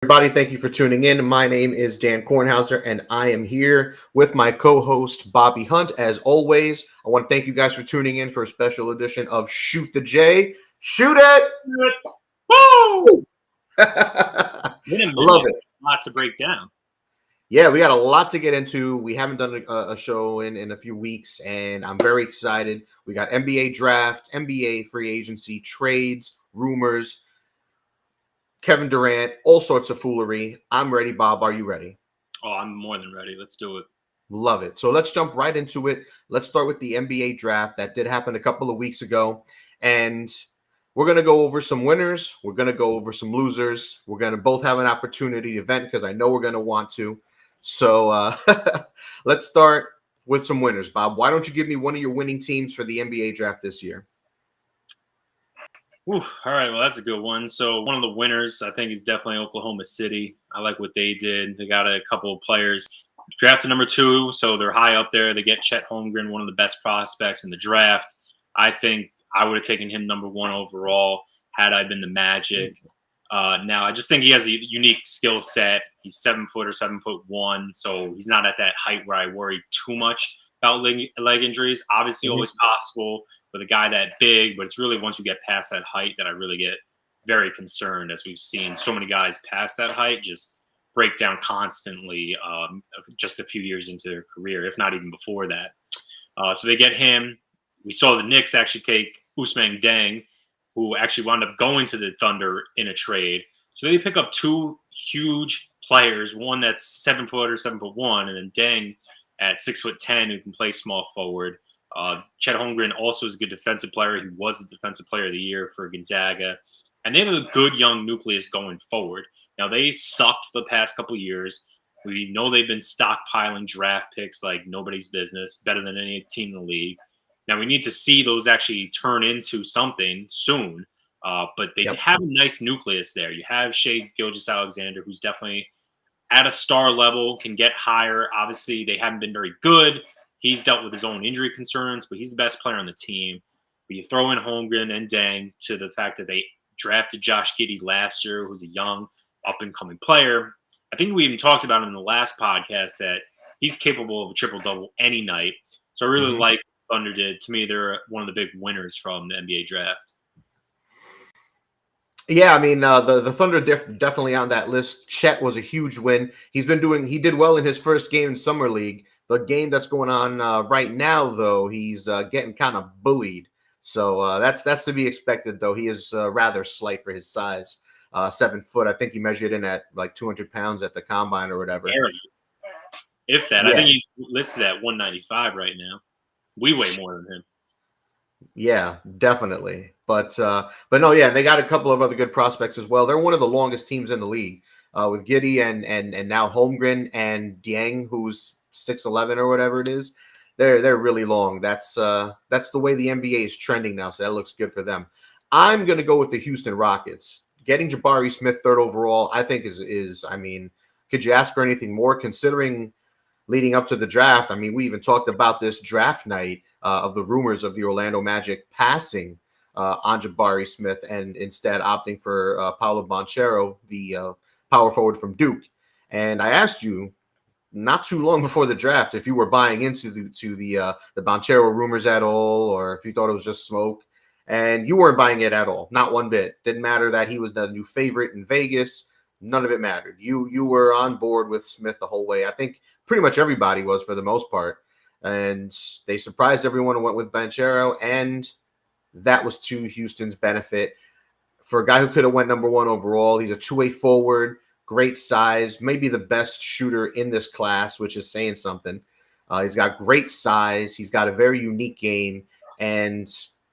Everybody, thank you for tuning in. My name is Dan Kornhauser, and I am here with my co-host Bobby Hunt. As always, I want to thank you guys for tuning in for a special edition of Shoot the J. Shoot it! Woo! I Been a love minute. it. A lot to break down. Yeah, we got a lot to get into. We haven't done a show in a few weeks, and I'm very excited. We got NBA draft, NBA free agency, trades, rumors, Kevin Durant, all sorts of foolery. I'm ready, Bob. Are you ready? Oh, I'm more than ready. Let's do it. Love it. So let's jump right into it. Let's start with the NBA draft that did happen a couple of weeks ago. And we're going to go over some winners. We're going to go over some losers. We're going to both have an opportunity to vent because I know we're going to want to. So let's start with some winners. Bob, why don't you give me one of your winning teams for the NBA draft this year? All right. Well, that's a good one. So one of the winners, I think, is definitely Oklahoma City. I like what they did. They got a couple of players drafted number 2, so they're high up there. They get Chet Holmgren, one of the best prospects in the draft. I think I would have taken him number 1 overall had I been the Magic. Now, I just think he has a unique skill set. He's 7 foot or 7'1", so he's not at that height where I worry too much about leg injuries. Obviously, always possible with a guy that big, but it's really once you get past that height that I really get very concerned, as we've seen so many guys past that height just break down constantly just a few years into their career, if not even before that. So they get him. We saw the Knicks actually take Ousmane Deng, who actually wound up going to the Thunder in a trade. So they pick up 2 huge players, one that's 7 foot or 7'1", and then Deng at 6'10", who can play small forward. Chet Holmgren also is a good defensive player. He was the defensive player of the year for Gonzaga. And they have a good young nucleus going forward. Now, they sucked the past couple years. We know they've been stockpiling draft picks like nobody's business, better than any team in the league. Now, we need to see those actually turn into something soon. But they have a nice nucleus there. You have Shai Gilgeous-Alexander, who's definitely at a star level, can get higher. Obviously, they haven't been very good. He's dealt with his own injury concerns, but he's the best player on the team. But you throw in Holmgren and Deng to the fact that they drafted Josh Giddey last year, who's a young, up-and-coming player. I think we even talked about him in the last podcast that he's capable of a triple-double any night. So I really like what Thunder did. To me, they're one of the big winners from the NBA draft. Yeah, I mean, the Thunder definitely on that list. Chet was a huge win. He did well in his first game in Summer League. The game that's going on right now, though, he's getting kind of bullied. So that's to be expected, though. He is rather slight for his size. 7 foot. I think he measured in at like 200 pounds at the combine or whatever. If that. Yeah. I think he's listed at 195 right now. We weigh more than him. Yeah, definitely. But no, yeah, they got a couple of other good prospects as well. They're one of the longest teams in the league with Giddey and now Holmgren and Dieng, who's 6'11" or whatever it is. They're really long. That's the way the NBA is trending now, so that looks good for them. I'm gonna go with the Houston Rockets. Getting Jabari Smith 3rd overall, I think is I mean, could you ask for anything more considering leading up to the draft? I mean, we even talked about this draft night of the rumors of the Orlando Magic passing on Jabari Smith and instead opting for Paolo Banchero, the power forward from Duke. And I asked you not too long before the draft if you were buying into the Banchero rumors at all, or if you thought it was just smoke. And you weren't buying it at all, not one bit. Didn't matter that he was the new favorite in Vegas. None of it mattered. You were on board with Smith the whole way. I think pretty much everybody was for the most part. And they surprised everyone and went with Banchero, and that was to Houston's benefit. For a guy who could have went number 1 overall, he's a two-way forward, great size, maybe the best shooter in this class, which is saying something. He's got great size. He's got a very unique game, and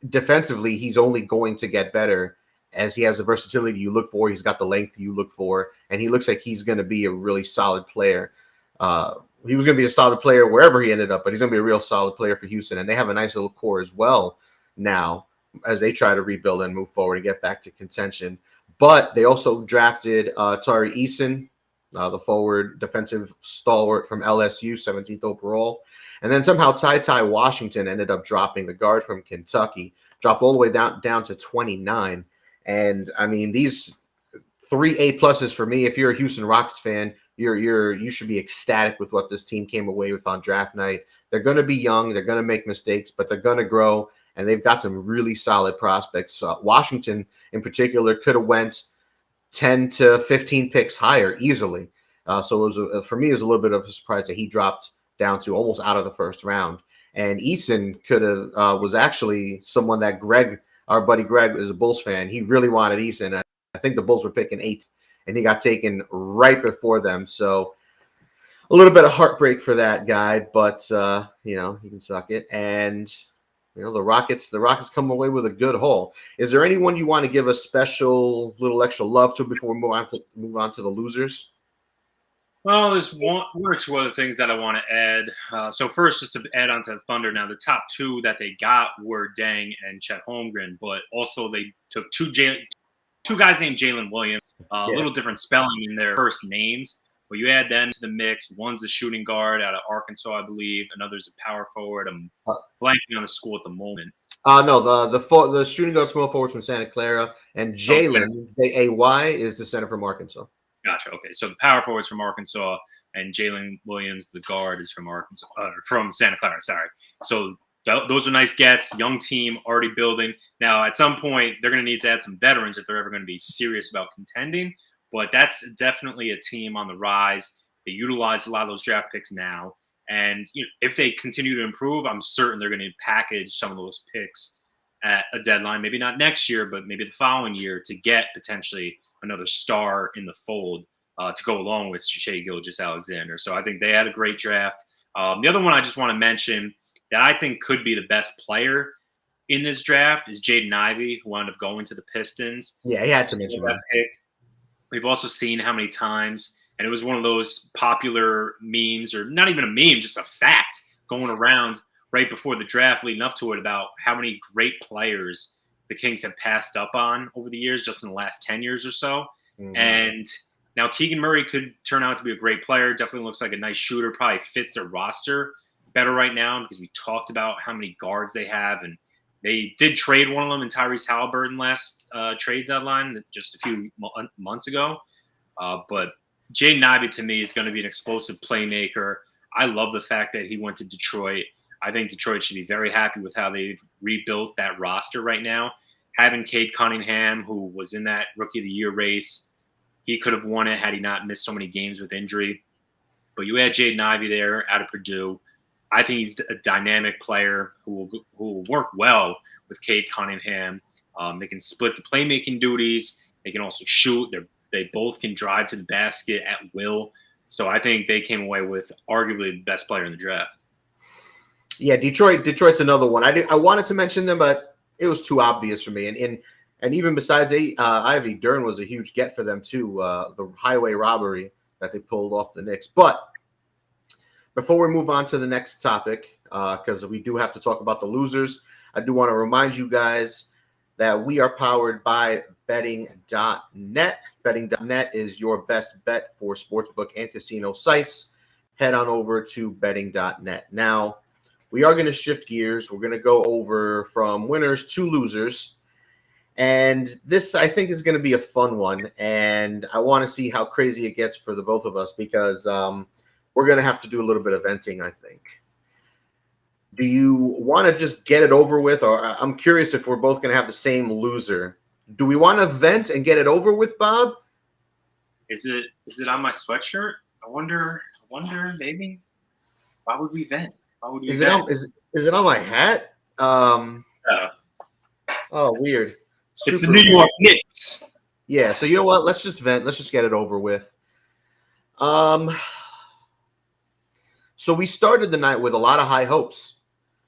defensively, he's only going to get better as he has the versatility you look for. He's got the length you look for, and he looks like he's going to be a really solid player. He was going to be a solid player wherever he ended up, but he's going to be a real solid player for Houston. And they have a nice little core as well now as they try to rebuild and move forward and get back to contention. But they also drafted Tari Eason, the forward defensive stalwart from LSU, 17th overall. And then somehow Ty Washington ended up dropping, the guard from Kentucky, dropped all the way down to 29. And, I mean, these three A-pluses for me. If you're a Houston Rockets fan, you should be ecstatic with what this team came away with on draft night. They're going to be young, they're going to make mistakes, but they're going to grow, and they've got some really solid prospects. Washington, in particular, could have went 10 to 15 picks higher easily. So it was for me, it was a little bit of a surprise that he dropped down to almost out of the first round. And Eason could have was actually someone that Greg, our buddy Greg, is a Bulls fan. He really wanted Eason. I think the Bulls were picking 8, and he got taken right before them. So a little bit of heartbreak for that guy, but he can suck it. And the Rockets come away with a good haul. Is there anyone you want to give a special little extra love to before we move on to the losers? Well, there's one or two other things that I want to add. So first, just to add on to the Thunder, now the top 2 that they got were Deng and Chet Holmgren, but also they took two guys named Jalen Williams. A little different spelling in their first names. But you add them to the mix. One's a shooting guard out of Arkansas, I believe. Another's a power forward. I'm blanking on the school at the moment. No, the shooting guard small forward from Santa Clara, and Jalen Jay is the center from Arkansas. Gotcha. Okay, so the power forward's from Arkansas, and Jalen Williams, the guard, is from Arkansas, from Santa Clara. Sorry. So those are nice gets. Young team already building. Now, at some point, they're going to need to add some veterans if they're ever going to be serious about contending. But that's definitely a team on the rise. They utilize a lot of those draft picks now. And if they continue to improve, I'm certain they're going to package some of those picks at a deadline, maybe not next year, but maybe the following year to get potentially another star in the fold to go along with Shai Gilgeous-Alexander. So I think they had a great draft. The other one I just want to mention that I think could be the best player in this draft is Jaden Ivey, who wound up going to the Pistons. Yeah, he had to mention that pick. We've also seen how many times, and it was one of those popular memes, or not even a meme, just a fact going around right before the draft leading up to it about how many great players the Kings have passed up on over the years, just in the last 10 years or so. Mm-hmm. And now Keegan Murray could turn out to be a great player. Definitely looks like a nice shooter, probably fits their roster better right now because we talked about how many guards they have, and they did trade one of them in Tyrese Halliburton last trade deadline just a few months ago. But Jaden Ivey, to me, is going to be an explosive playmaker. I love the fact that he went to Detroit. I think Detroit should be very happy with how they've rebuilt that roster right now. Having Cade Cunningham, who was in that Rookie of the Year race, he could have won it had he not missed so many games with injury. But you add Jaden Ivey there out of Purdue. I think he's a dynamic player who will work well with Cade Cunningham. They can split the playmaking duties. They can also shoot. They both can drive to the basket at will. So I think they came away with arguably the best player in the draft. Yeah, Detroit's another one. I wanted to mention them, but it was too obvious for me. And even besides Ivy, Durant was a huge get for them too. The highway robbery that they pulled off the Knicks. But before we move on to the next topic, because we do have to talk about the losers, I do want to remind you guys that we are powered by betting.net. Betting.net is your best bet for sportsbook and casino sites. Head on over to betting.net. Now, we are going to shift gears. We're going to go over from winners to losers. And this, I think, is going to be a fun one. And I want to see how crazy it gets for the both of us because we're going to have to do a little bit of venting, I think. Do you want to just get it over with? Or I'm curious if we're both going to have the same loser. Do we want to vent and get it over with, Bob? Is it on my sweatshirt? I wonder, maybe. Why would we vent? Why would we vent? Is it on my hat? Oh, weird. It's the New York Knicks. Yeah, so you know what? Let's just vent. Let's just get it over with. So we started the night with a lot of high hopes.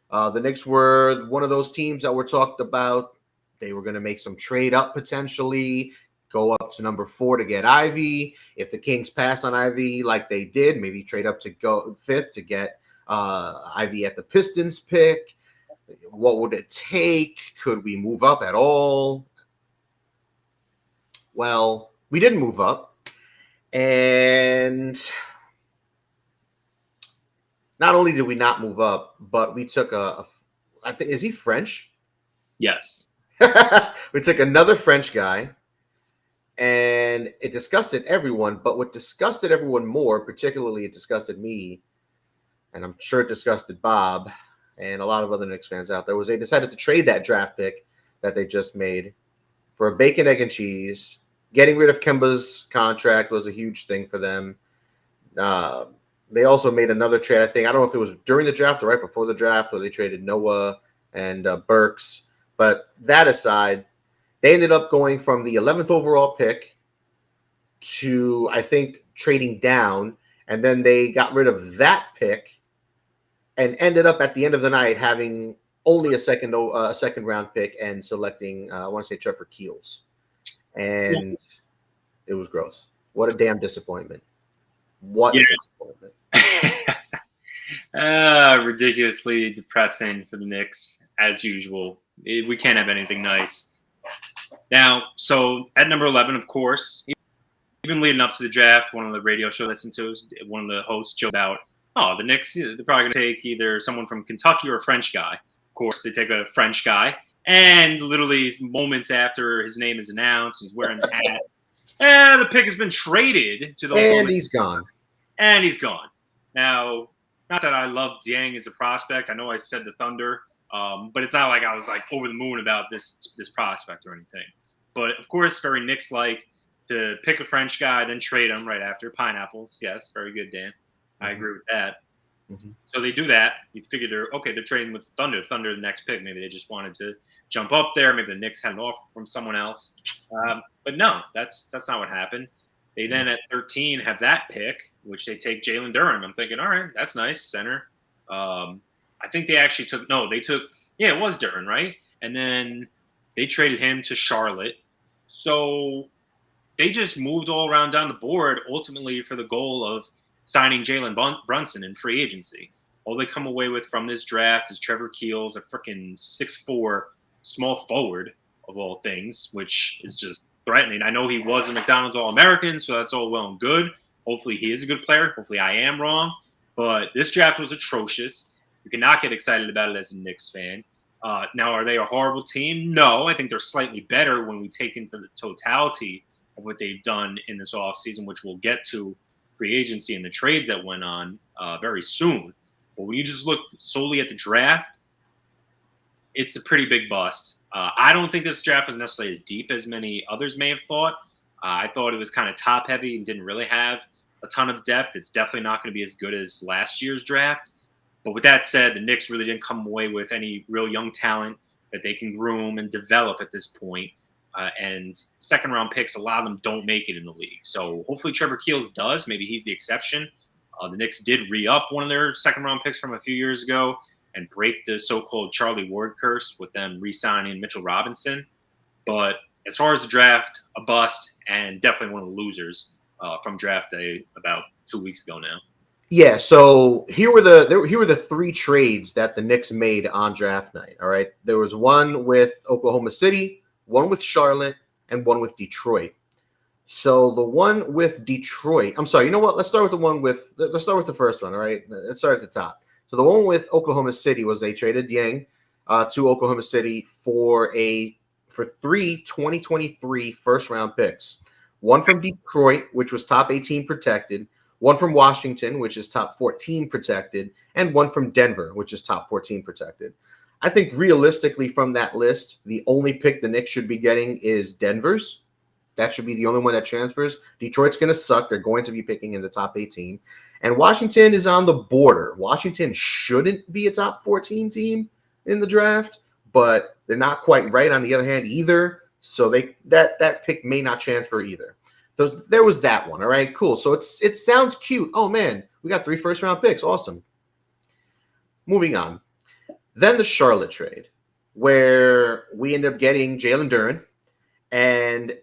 The Knicks were one of those teams that were talked about. They were going to make some trade up potentially, go up to number 4 to get Ivy. If the Kings pass on Ivy like they did, maybe trade up to go 5th to get Ivy at the Pistons pick. What would it take? Could we move up at all? Well, we didn't move up. And not only did we not move up, but we took I think, is he French? Yes. We took another French guy. and it disgusted everyone. But what disgusted everyone more, particularly it disgusted me, and I'm sure it disgusted Bob and a lot of other Knicks fans out there, was they decided to trade that draft pick that they just made for a bacon, egg, and cheese. Getting rid of Kemba's contract was a huge thing for them. They also made another trade, I think. I don't know if it was during the draft or right before the draft, where they traded Noah and Burks. But that aside, they ended up going from the 11th overall pick to, I think, trading down. And then they got rid of that pick and ended up at the end of the night having only a second round pick and selecting, I want to say, Trevor Keels. And it was gross. What a damn disappointment. What a disappointment. Ridiculously depressing for the Knicks, as usual. We can't have anything nice. Now, so at number 11, of course, even leading up to the draft, one of the radio show I listened to, one of the hosts joked about, the Knicks, they're probably going to take either someone from Kentucky or a French guy. Of course, they take a French guy. And literally moments after his name is announced, he's wearing the hat. And the pick has been traded to the And he's gone. And he's gone. Now, not that I love Dieng as a prospect. I know I said the Thunder, but it's not like I was like over the moon about this prospect or anything. But of course, very Knicks-like to pick a French guy, then trade him right after. Pineapples, yes, very good, Dan. Mm-hmm. I agree with that. Mm-hmm. So they do that. You figure they're trading with Thunder. Thunder, the next pick. Maybe they just wanted to jump up there. Maybe the Knicks had an offer from someone else. But no, that's not what happened. They then at 13 have that pick, which they take Jalen Durant. I'm thinking, all right, that's nice, center. I think they actually took it was Durant, right? And then they traded him to Charlotte. So they just moved all around down the board, ultimately for the goal of signing Jalen Brunson in free agency. All they come away with from this draft is Trevor Keels, a freaking 6'4" small forward of all things, which is just threatening. I know he was a McDonald's All-American, so that's all well and good. Hopefully he is a good player. Hopefully I am wrong. But this draft was atrocious. You cannot get excited about it as a Knicks fan. Now, are they a horrible team? No. I think they're slightly better when we take into the totality of what they've done in this offseason, which we'll get to free agency and the trades that went on very soon. But when you just look solely at the draft, it's a pretty big bust. I don't think this draft was necessarily as deep as many others may have thought. I thought it was kind of top-heavy and didn't really have a ton of depth. It's definitely not going to be as good as last year's draft. But with that said, the Knicks really didn't come away with any real young talent that they can groom and develop at this point. And second-round picks, a lot of them don't make it in the league. So hopefully Trevor Keels does. Maybe he's the exception. The Knicks did re-up one of their second-round picks from a few years ago and break the so-called Charlie Ward curse with them re-signing Mitchell Robinson. But as far as the draft, a bust and definitely one of the losers from draft day about 2 weeks ago now. Yeah, so here were the three trades that the Knicks made on draft night. All right, there was one with Oklahoma City, one with Charlotte, and one with Detroit. So the one with Detroit, I'm sorry, you know what? Let's start with the first one. All right, let's start at the top. So the one with Oklahoma City was they traded Dieng to Oklahoma City for three 2023 first-round picks. One from Detroit, which was top 18 protected, one from Washington, which is top 14 protected, and one from Denver, which is top 14 protected. I think realistically from that list, the only pick the Knicks should be getting is Denver's. That should be the only one that transfers. Detroit's going to suck. They're going to be picking in the top 18. And Washington is on the border. Washington shouldn't be a top 14 team in the draft, but they're not quite right on the other hand either. So that pick may not transfer either. So there was that one. All right, cool. So it sounds cute. Oh man, we got 3 first-round picks. Awesome. Moving on. Then the Charlotte trade, where we end up getting Jalen Durant and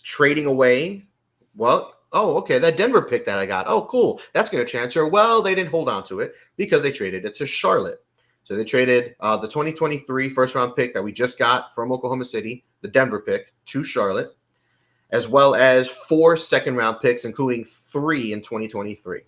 trading away. Well, that Denver pick that I got. Oh, cool. That's going to transfer. Well, they didn't hold on to it because they traded it to Charlotte. So they traded the 2023 first-round pick that we just got from Oklahoma City, the Denver pick, to Charlotte, as well as 4 second-round picks, including 3 in 2023.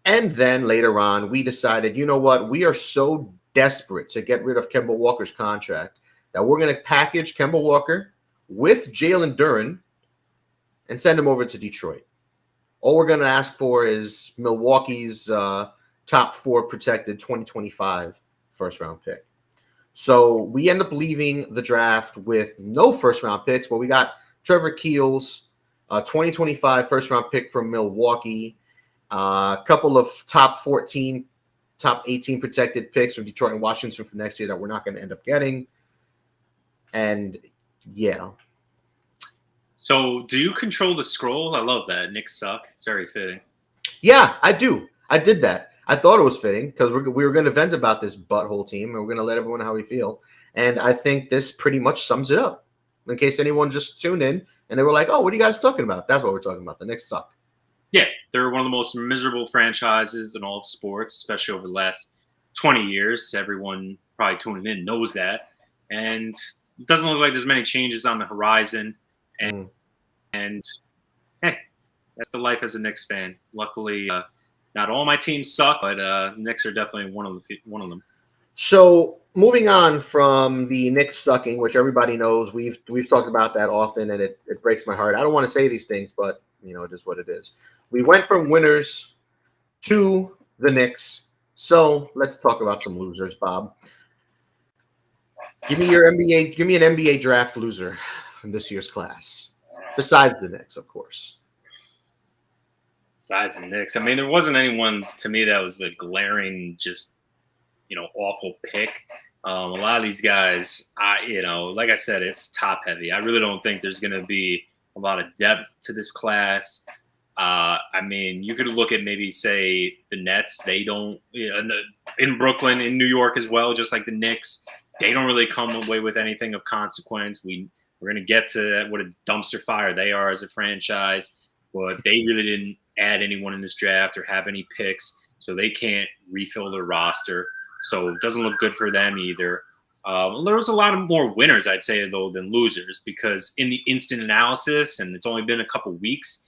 And then later on, we decided, you know what? We are so desperate to get rid of Kemba Walker's contract that we're going to package Kemba Walker with Jalen Duran and send him over to Detroit. All we're going to ask for is Milwaukee's top 4 protected 2025 first-round pick. So we end up leaving the draft with no first-round picks, but we got Trevor Keels, 2025 first-round pick from Milwaukee, a couple of top 14, top 18 protected picks from Detroit and Washington for next year that we're not going to end up getting. And, yeah. So, do you control the scroll? I love that. Knicks suck. It's very fitting. Yeah, I do. I did that. I thought it was fitting because we were going to vent about this butthole team, and we're going to let everyone know how we feel. And I think this pretty much sums it up. In case anyone just tuned in and they were like, "Oh, what are you guys talking about?" That's what we're talking about. The Knicks suck. Yeah, they're one of the most miserable franchises in all of sports, especially over the last 20 years. Everyone probably tuning in knows that, and it doesn't look like there's many changes on the horizon. And hey, that's the life as a Knicks fan. Luckily, not all my teams suck, but the Knicks are definitely one of them. So moving on from the Knicks sucking, which everybody knows, we've talked about that often, and it breaks my heart. I don't want to say these things, but it is what it is. We went from winners to the Knicks. So let's talk about some losers, Bob. Give me an NBA draft loser from this year's class. Besides the Knicks, of course. Besides the Knicks. I mean, there wasn't anyone to me that was the glaring, just, awful pick. A lot of these guys, like I said, it's top heavy. I really don't think there's going to be a lot of depth to this class. I mean, you could look at maybe, say, the Nets. They don't, in Brooklyn, in New York as well, just like the Knicks, they don't really come away with anything of consequence. We're going to get to what a dumpster fire they are as a franchise, but they really didn't add anyone in this draft or have any picks, so they can't refill their roster. So it doesn't look good for them either. There was a lot of more winners, I'd say, though, than losers, because in the instant analysis, and it's only been a couple weeks,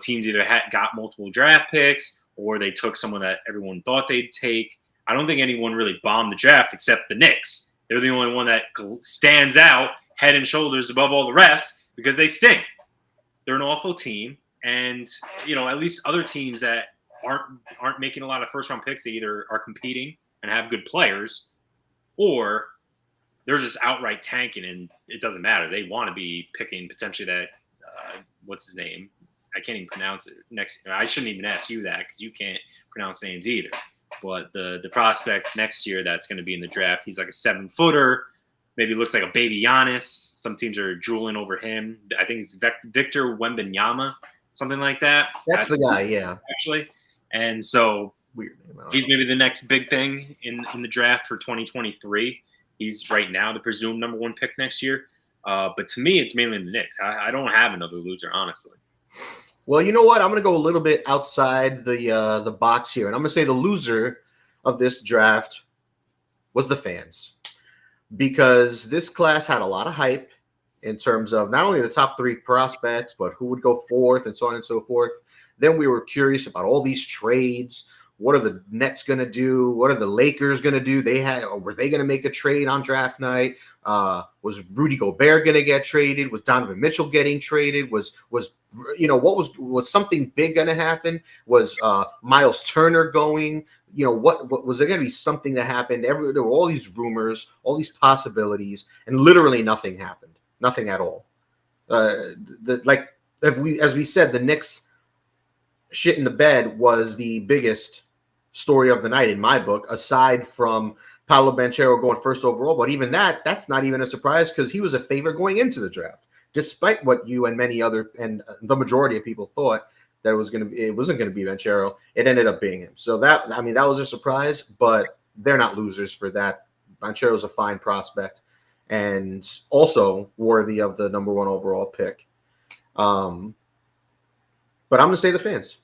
teams either got multiple draft picks or they took someone that everyone thought they'd take. I don't think anyone really bombed the draft except the Knicks. They're the only one that stands out head and shoulders above all the rest because they stink. They're an awful team. And, at least other teams that aren't making a lot of first-round picks, they either are competing and have good players, or they're just outright tanking, and it doesn't matter. They want to be picking potentially that, what's his name? I can't even pronounce it. I shouldn't even ask you that because you can't pronounce names either. But the prospect next year that's going to be in the draft, he's like a 7-footer. Maybe looks like a baby Giannis. Some teams are drooling over him. I think it's Victor Wembanyama, something like that. That's the guy, yeah. Actually. And so weird name. He's maybe the next big thing in the draft for 2023. He's right now the presumed number 1 pick next year. But to me, it's mainly the Knicks. I don't have another loser, honestly. Well, you know what? I'm going to go a little bit outside the box here, and I'm going to say the loser of this draft was the fans, because this class had a lot of hype in terms of not only the top 3 prospects, but who would go 4th and so on and so forth. Then we were curious about all these trades. What are the Nets going to do? What are the Lakers going to do? Were they going to make a trade on draft night? Was Rudy Gobert going to get traded? Was Donovan Mitchell getting traded? Was something big going to happen? Was Miles Turner going? What was there going to be something that happened? There were all these rumors, all these possibilities, and literally nothing happened. Nothing at all. As we said, the Knicks shit in the bed was the biggest story of the night in my book, aside from Paolo Banchero going 1st overall. But even that's not even a surprise, because he was a favorite going into the draft, despite what you and many other and the majority of people thought that it wasn't going to be Banchero. It ended up being him. So that was a surprise, but they're not losers for that. Banchero's a fine prospect and also worthy of the number 1 overall pick. But I'm going to say the fans.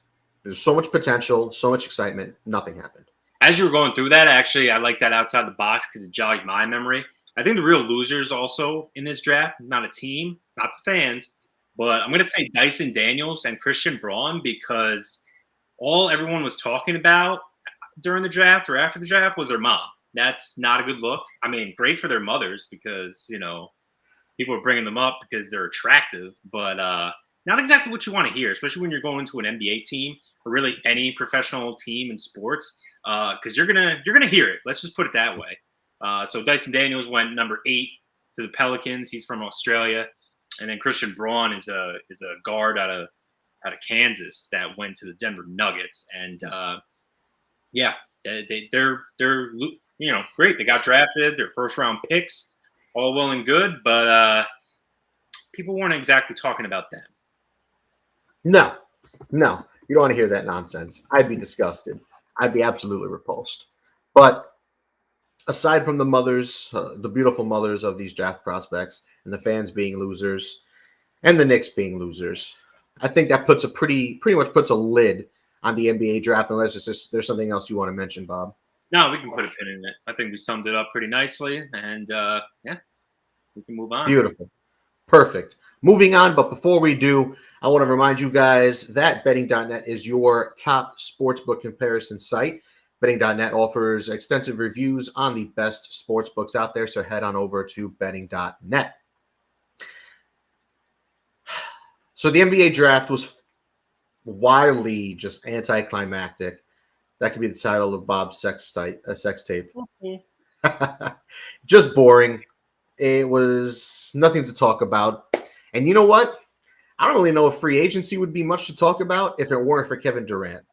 There's so much potential, so much excitement. Nothing happened. As you were going through that, actually, I like that outside the box because it jogged my memory. I think the real losers also in this draft, not a team, not the fans, but I'm going to say Dyson Daniels and Christian Braun, because all everyone was talking about during the draft or after the draft was their mom. That's not a good look. I mean, great for their mothers because, People are bringing them up because they're attractive, but not exactly what you want to hear, especially when you're going to an NBA team or really any professional team in sports, because you're gonna hear it. Let's just put it that way. So Dyson Daniels went number 8 to the Pelicans. He's from Australia, and then Christian Braun is a guard out of Kansas that went to the Denver Nuggets, and yeah, they're great. They got drafted. They're first round picks, all well and good, but people weren't exactly talking about them. No, no, you don't want to hear that nonsense. I'd be disgusted. I'd be absolutely repulsed. But aside from the mothers, the beautiful mothers of these draft prospects, and the fans being losers, and the Knicks being losers, I think that puts a pretty much puts a lid on the NBA draft. Unless it's just there's something else you want to mention, Bob. No, we can put a pin in it. I think we summed it up pretty nicely, and yeah, we can move on. Beautiful. Perfect. Moving on, but before we do, I want to remind you guys that betting.net is your top sportsbook comparison site. Betting.net offers extensive reviews on the best sportsbooks out there, so head on over to betting.net. So the NBA draft was wildly just anticlimactic. That could be the title of Bob's sex tape. Mm-hmm. Just boring. It was nothing to talk about. And you know what? I don't really know if free agency would be much to talk about if it weren't for Kevin Durant.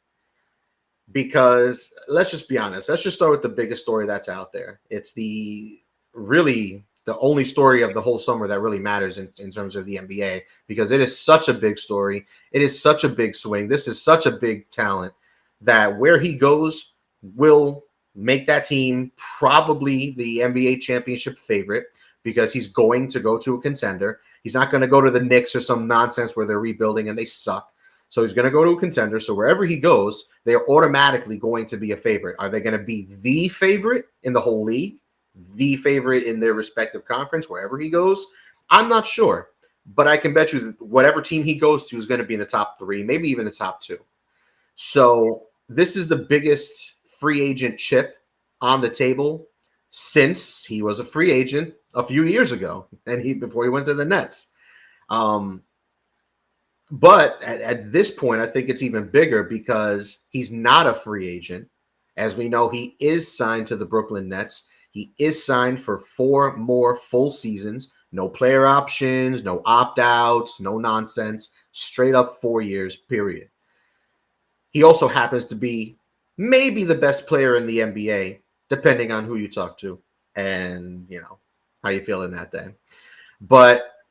Because let's just be honest. Let's just start with the biggest story that's out there. It's the only story of the whole summer that really matters in terms of the NBA, because it is such a big story. It is such a big swing. This is such a big talent that where he goes will make that team probably the NBA championship favorite, because he's going to go to a contender. He's not going to go to the Knicks or some nonsense where they're rebuilding and they suck. So he's going to go to a contender. So wherever he goes, they're automatically going to be a favorite. Are they going to be the favorite in the whole league? The favorite in their respective conference, wherever he goes? I'm not sure. But I can bet you that whatever team he goes to is going to be in the top 3, maybe even the top 2. So this is the biggest free agent chip on the table since he was a free agent a few years ago, and before he went to the Nets. But at this point, I think it's even bigger because he's not a free agent. As we know, he is signed to the Brooklyn Nets. He is signed for 4 more full seasons. No player options, no opt-outs, no nonsense. Straight up 4 years, period. He also happens to be maybe the best player in the NBA, depending on who you talk to and, how you feel in that day. But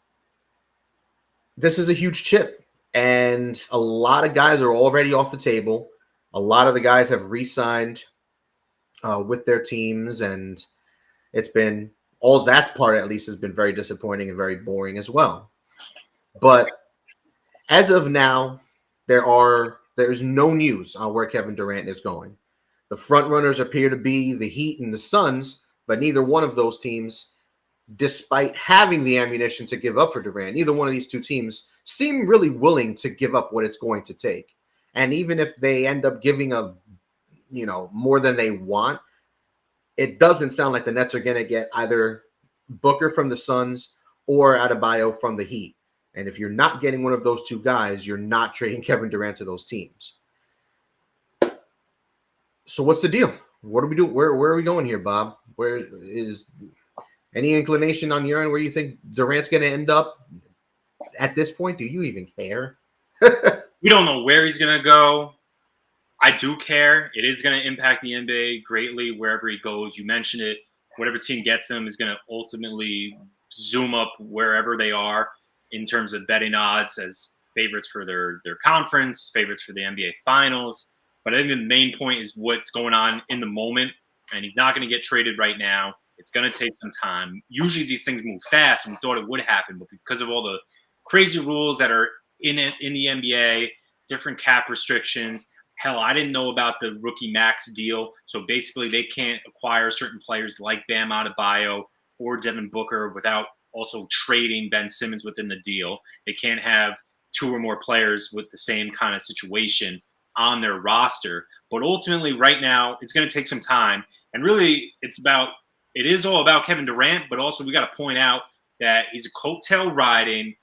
this is a huge chip, and a lot of guys are already off the table. A lot of the guys have re-signed with their teams, and it's been all that part, at least, has been very disappointing and very boring as well. But as of now, there's no news on where Kevin Durant is going. The front runners appear to be the Heat and the Suns, but neither one of those teams, despite having the ammunition to give up for Durant, neither one of these two teams seem really willing to give up what it's going to take. And even if they end up giving up, more than they want, it doesn't sound like the Nets are going to get either Booker from the Suns or Adebayo from the Heat. And if you're not getting one of those two guys, you're not trading Kevin Durant to those teams. So what's the deal? What are we doing? Where are we going here, Bob? Where is any inclination on your end where you think Durant's going to end up at this point? Do you even care? We don't know where he's going to go. I do care. It is going to impact the NBA greatly wherever he goes. You mentioned it. Whatever team gets him is going to ultimately zoom up wherever they are in terms of betting odds as favorites for their conference, favorites for the NBA Finals. But I think the main point is what's going on in the moment, and he's not going to get traded right now. It's going to take some time. Usually these things move fast, and we thought it would happen, but because of all the crazy rules that are in the NBA, different cap restrictions. Hell, I didn't know about the rookie max deal. So basically they can't acquire certain players like Bam Adebayo or Devin Booker without also trading Ben Simmons within the deal. They can't have 2 or more players with the same kind of situation on their roster. But ultimately right now it's going to take some time. And really it is all about Kevin Durant, but also we got to point out that he's a coattail riding,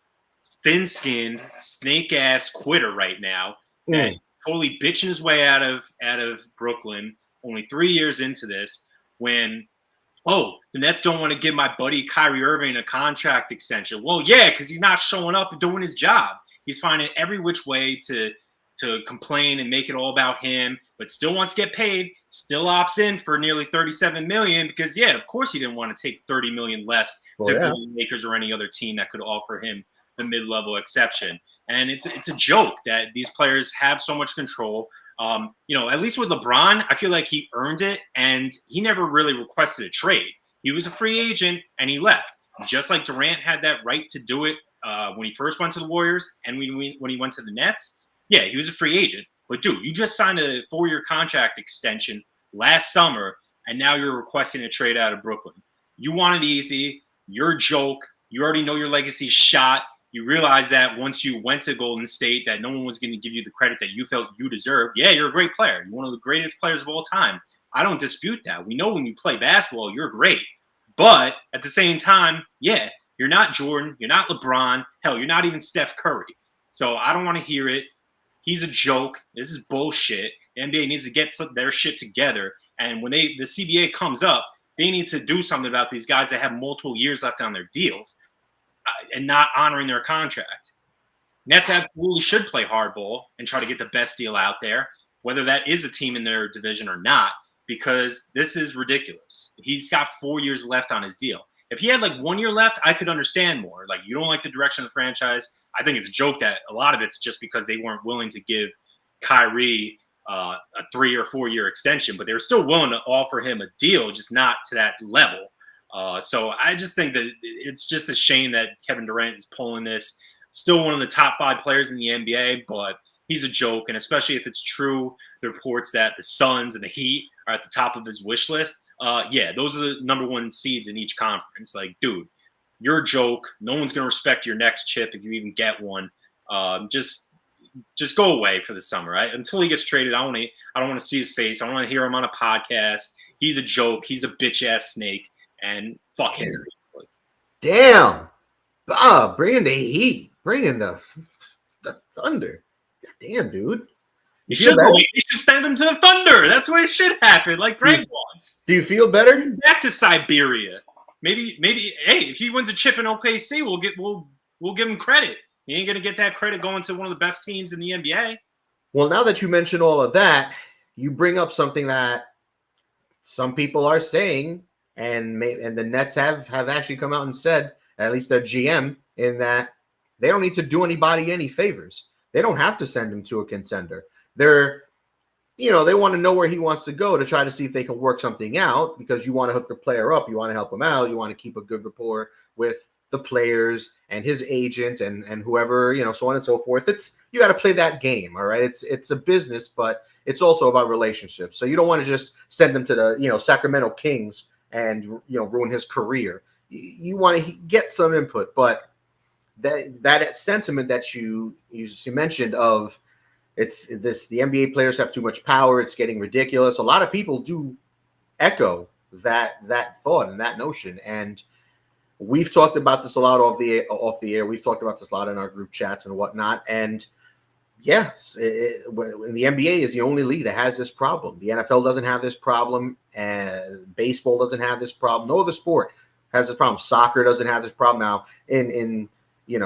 thin-skinned, snake-ass quitter right now. That he's totally bitching his way out of Brooklyn. Only 3 years into this, when the Nets don't want to give my buddy Kyrie Irving a contract extension. Well, yeah, because he's not showing up and doing his job. He's finding every which way to complain and make it all about him, but still wants to get paid, still opts in for nearly $37 million because, yeah, of course he didn't want to take $30 million less to go to the Lakers or any other team that could offer him the mid-level exception. And it's a joke that these players have so much control. At least with LeBron, I feel like he earned it, and he never really requested a trade. He was a free agent, and he left. Just like Durant had that right to do it when he first went to the Warriors and when he went to the Nets. Yeah, he was a free agent. But, dude, you just signed a 4-year contract extension last summer, and now you're requesting a trade out of Brooklyn. You want it easy. You're a joke. You already know your legacy's shot. You realize that once you went to Golden State that no one was going to give you the credit that you felt you deserved. Yeah, you're a great player. You're one of the greatest players of all time. I don't dispute that. We know when you play basketball, you're great. But at the same time, yeah, you're not Jordan. You're not LeBron. Hell, you're not even Steph Curry. So I don't want to hear it. He's a joke. This is bullshit. The NBA needs to get their shit together. And when the CBA comes up, they need to do something about these guys that have multiple years left on their deals and not honoring their contract. Nets absolutely should play hardball and try to get the best deal out there, whether that is a team in their division or not, because this is ridiculous. He's got 4 years left on his deal. If he had like 1 year left, I could understand more. Like, you don't like the direction of the franchise. I think it's a joke that a lot of it's just because they weren't willing to give Kyrie a 3 or 4 year extension, but they were still willing to offer him a deal, just not to that level. So I just think that it's just a shame that Kevin Durant is pulling this. Still one of the top 5 players in the NBA, but he's a joke. And especially if it's true, the reports that the Suns and the Heat are at the top of his wish list. Yeah, those are the number 1 seeds in each conference. Like, dude, you're a joke. No one's going to respect your next chip if you even get one. Just go away for the summer. Until he gets traded, I don't want to see his face. I don't want to hear him on a podcast. He's a joke. He's a bitch-ass snake. And fuck him. Damn. Bob, bringing the heat. Bringing the thunder. God damn, dude. You should send him to the Thunder. That's what it should happen, like Greg wants. Do you feel better? Back to Siberia. Maybe. Hey, if he wins a chip in OKC, we'll give him credit. He ain't gonna get that credit going to one of the best teams in the NBA. Well, now that you mention all of that, you bring up something that some people are saying, and the Nets have actually come out and said, at least their GM, in that they don't need to do anybody any favors. They don't have to send him to a contender. They want to know where he wants to go to try to see if they can work something out, because you want to hook the player up. You want to help him out. You want to keep a good rapport with the players and his agent and whoever, so on and so forth. You got to play that game. All right. It's a business, but it's also about relationships. So you don't want to just send him to the, Sacramento Kings and, ruin his career. You want to get some input, but that sentiment that you mentioned of, the NBA players have too much power. It's getting ridiculous. A lot of people do echo that thought and that notion. And we've talked about this a lot off the air. We've talked about this a lot in our group chats and whatnot. And yes, the NBA is the only league that has this problem. The NFL doesn't have this problem. And baseball doesn't have this problem. No other sport has this problem. Soccer doesn't have this problem. Now in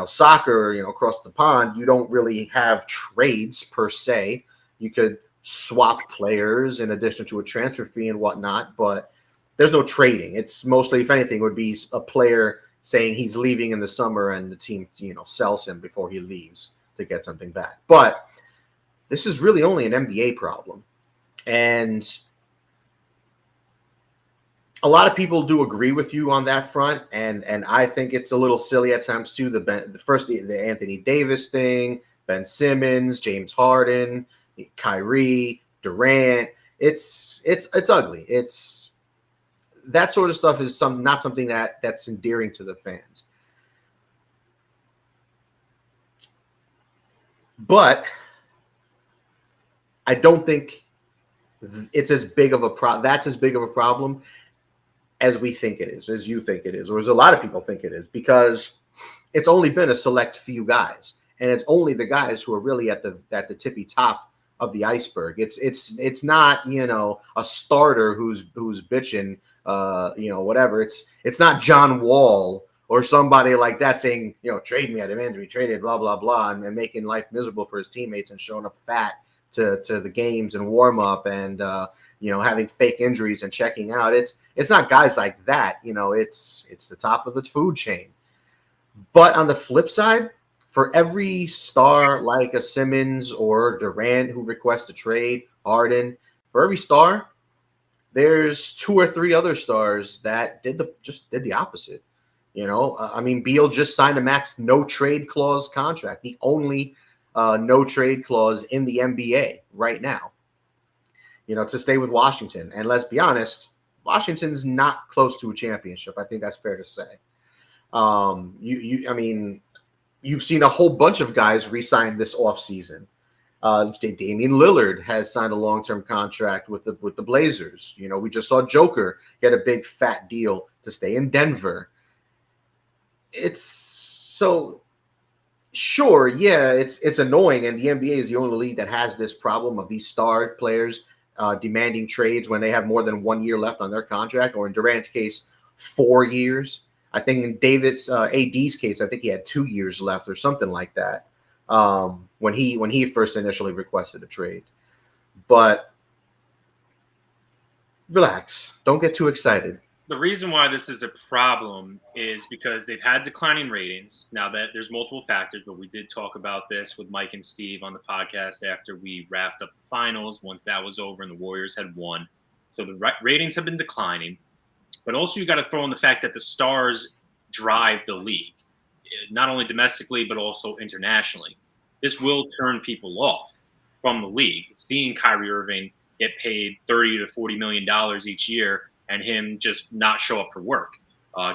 soccer, across the pond, you don't really have trades per se. You could swap players in addition to a transfer fee and whatnot, but there's no trading. It's mostly, if anything, would be a player saying he's leaving in the summer and the team, sells him before he leaves to get something back. But this is really only an NBA problem. And a lot of people do agree with you on that front, and I think it's a little silly at times too. The Anthony Davis thing, Ben Simmons, James Harden, Kyrie, Durant. It's ugly. It's that sort of stuff is not something that's endearing to the fans. But I don't think it's as big of a problem. That's as big of a problem as we think it is, as you think it is, or as a lot of people think it is, because it's only been a select few guys, and it's only the guys who are really at the tippy top of the iceberg. It's not, you know, a starter who's bitching, you know, whatever. It's not John Wall or somebody like that saying, you know, trade me, I demand to be traded, blah blah blah, and making life miserable for his teammates and showing up fat to the games and warm up and you know, having fake injuries and checking out. It's not guys like that, you know. It's the top of the food chain. But on the flip side, for every star like a Simmons or Durant who requests a trade, Harden, for every star, there's 2 or 3 other stars that just did the opposite. You know, I mean, Beal just signed a max no trade clause contract, the only no trade clause in the NBA right now, you know, to stay with Washington. And let's be honest, Washington's not close to a championship. I think that's fair to say. I mean, you've seen a whole bunch of guys re-sign this offseason. Damian Lillard has signed a long-term contract with the Blazers. You know, we just saw Joker get a big fat deal to stay in Denver. It's so sure, yeah, it's annoying, and the NBA is the only league that has this problem of these star players demanding trades when they have more than 1 year left on their contract, or in Durant's case, 4 years. I think in David's AD's case, I think he had 2 years left or something like that when he first initially requested a trade. But relax, don't get too excited. The reason why this is a problem is because they've had declining ratings. Now that there's multiple factors, but we did talk about this with Mike and Steve on the podcast after we wrapped up the finals, once that was over and the Warriors had won. So the ratings have been declining. But also you got to throw in the fact that the stars drive the league, not only domestically, but also internationally. This will turn people off from the league. Seeing Kyrie Irving get paid $30 to $40 million each year and him just not show up for work.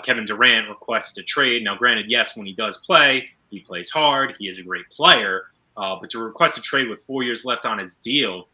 Kevin Durant requests a trade. Now, granted, yes, when he does play, he plays hard. He is a great player. But to request a trade with 4 years left on his deal,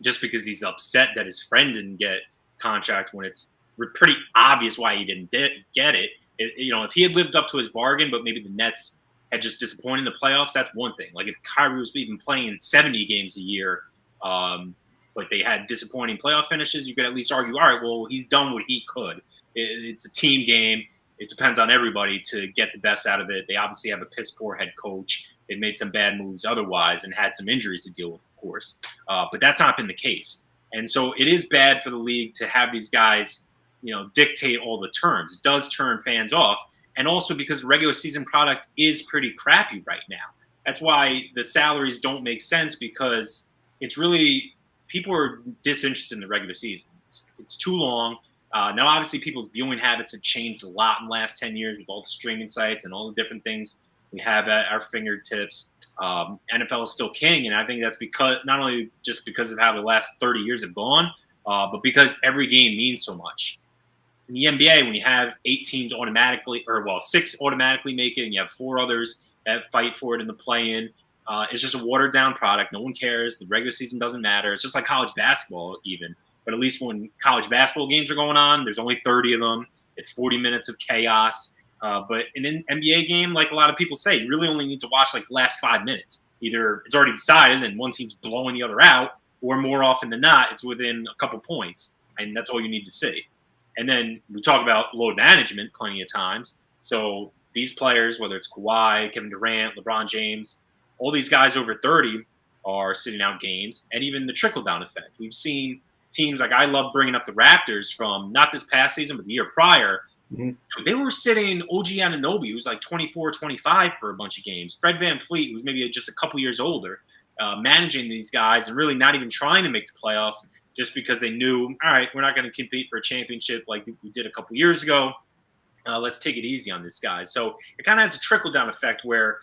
just because he's upset that his friend didn't get contract when it's pretty obvious why he didn't get it. You know, if he had lived up to his bargain, but maybe the Nets had just disappointed in the playoffs, that's one thing. Like if Kyrie was even playing 70 games a year, but they had disappointing playoff finishes, you could at least argue, all right, well, he's done what he could. It's a team game. It depends on everybody to get the best out of it. They obviously have a piss poor head coach. They've made some bad moves otherwise and had some injuries to deal with, of course. But that's not been the case. And so it is bad for the league to have these guys, you know, dictate all the terms. It does turn fans off. And also because the regular season product is pretty crappy right now. That's why the salaries don't make sense, because it's really – people are disinterested in the regular season. It's too long. Now, obviously, people's viewing habits have changed a lot in the last 10 years with all the streaming sites and all the different things we have at our fingertips. NFL is still king, and I think that's because not only just because of how the last 30 years have gone, but because every game means so much. In the NBA, when you have 8 teams automatically, or well, 6 automatically make it, and you have 4 others that fight for it in the play-in, it's just a watered-down product. No one cares. The regular season doesn't matter. It's just like college basketball even. But at least when college basketball games are going on, there's only 30 of them. It's 40 minutes of chaos. But in an NBA game, like a lot of people say, you really only need to watch like the last 5 minutes. Either it's already decided and one team's blowing the other out, or more often than not, it's within a couple points. And that's all you need to see. And then we talk about load management plenty of times. So these players, whether it's Kawhi, Kevin Durant, LeBron James, all these guys over 30 are sitting out games, and even the trickle-down effect. We've seen teams like, I love bringing up the Raptors from not this past season, but the year prior. Mm-hmm. They were sitting OG Anunoby, who's like 24, 25 for a bunch of games. Fred VanVleet, who's maybe just a couple years older, managing these guys and really not even trying to make the playoffs just because they knew, all right, we're not going to compete for a championship like we did a couple years ago. Let's take it easy on this guy. So it kind of has a trickle-down effect where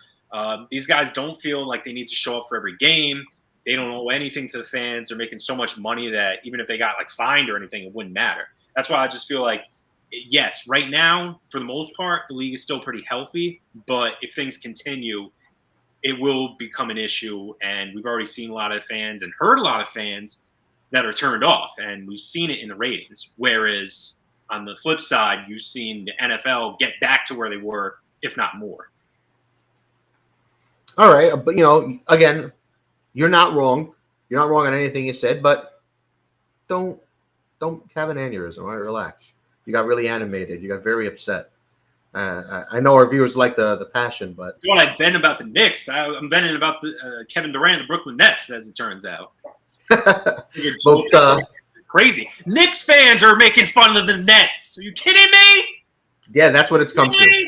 these guys don't feel like they need to show up for every game. They don't owe anything to the fans. They're making so much money that even if they got like fined or anything, it wouldn't matter. That's why I just feel like, yes, right now, for the most part, the league is still pretty healthy. But if things continue, it will become an issue. And we've already seen a lot of fans and heard a lot of fans that are turned off. And we've seen it in the ratings. Whereas On the flip side, you've seen the NFL get back to where they were, if not more. All right, but again, you're not wrong. You're not wrong on anything you said, but don't have an aneurysm. All right, relax. You got really animated. You got very upset. I know our viewers like the passion, but Well, I vent about the Knicks. I'm venting about the Kevin Durant, the Brooklyn Nets, as it turns out. but Crazy. Knicks fans are making fun of the Nets. Are you kidding me? Yeah, that's what it's come to.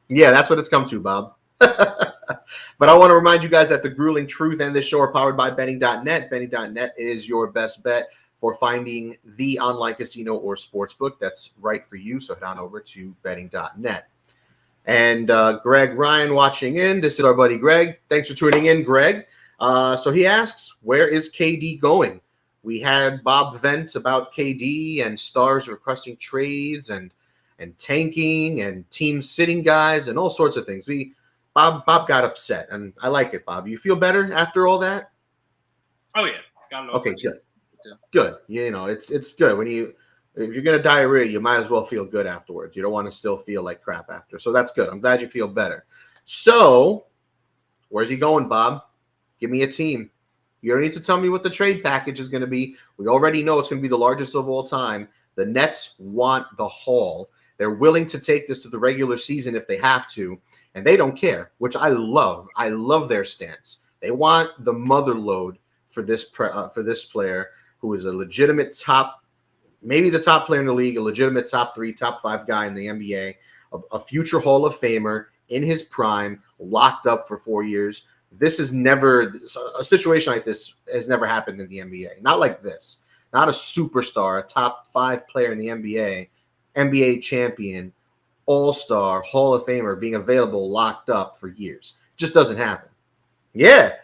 Yeah, that's what it's come to, Bob. But I want to remind you guys that the grueling truth and this show are powered by betting.net. Betting.net is your best bet for finding the online casino or sportsbook that's right for you. So head on over to betting.net. And Greg Ryan watching in. This is our buddy Greg. Thanks for tuning in, Greg. So he asks, where is KD going? We had Bob vent about KD and stars requesting trades and tanking and teams sitting guys and all sorts of things. Bob got upset, and I like it, Bob. You feel better after all that? Oh yeah, got it over. Okay, good. Good. It's good when if you're gonna diarrhea, you might as well feel good afterwards. You don't want to still feel like crap after. So that's good. I'm glad you feel better. So, where's he going, Bob? Give me a team. You don't need to tell me what the trade package is going to be. We already know it's going to be the largest of all time. The Nets want the haul. They're willing to take this to the regular season if they have to, and they don't care, which I love. I love their stance. They want the mother load for this player who is a legitimate top, maybe the top player in the league, a legitimate top 3, top 5 guy in the NBA, a future Hall of Famer in his prime, locked up for 4 years. This is never a situation like this has never happened in the NBA. Not like this. Not a superstar, a top 5 player in the NBA, NBA champion, all-star, Hall of Famer being available, locked up for years. Just doesn't happen. Yeah.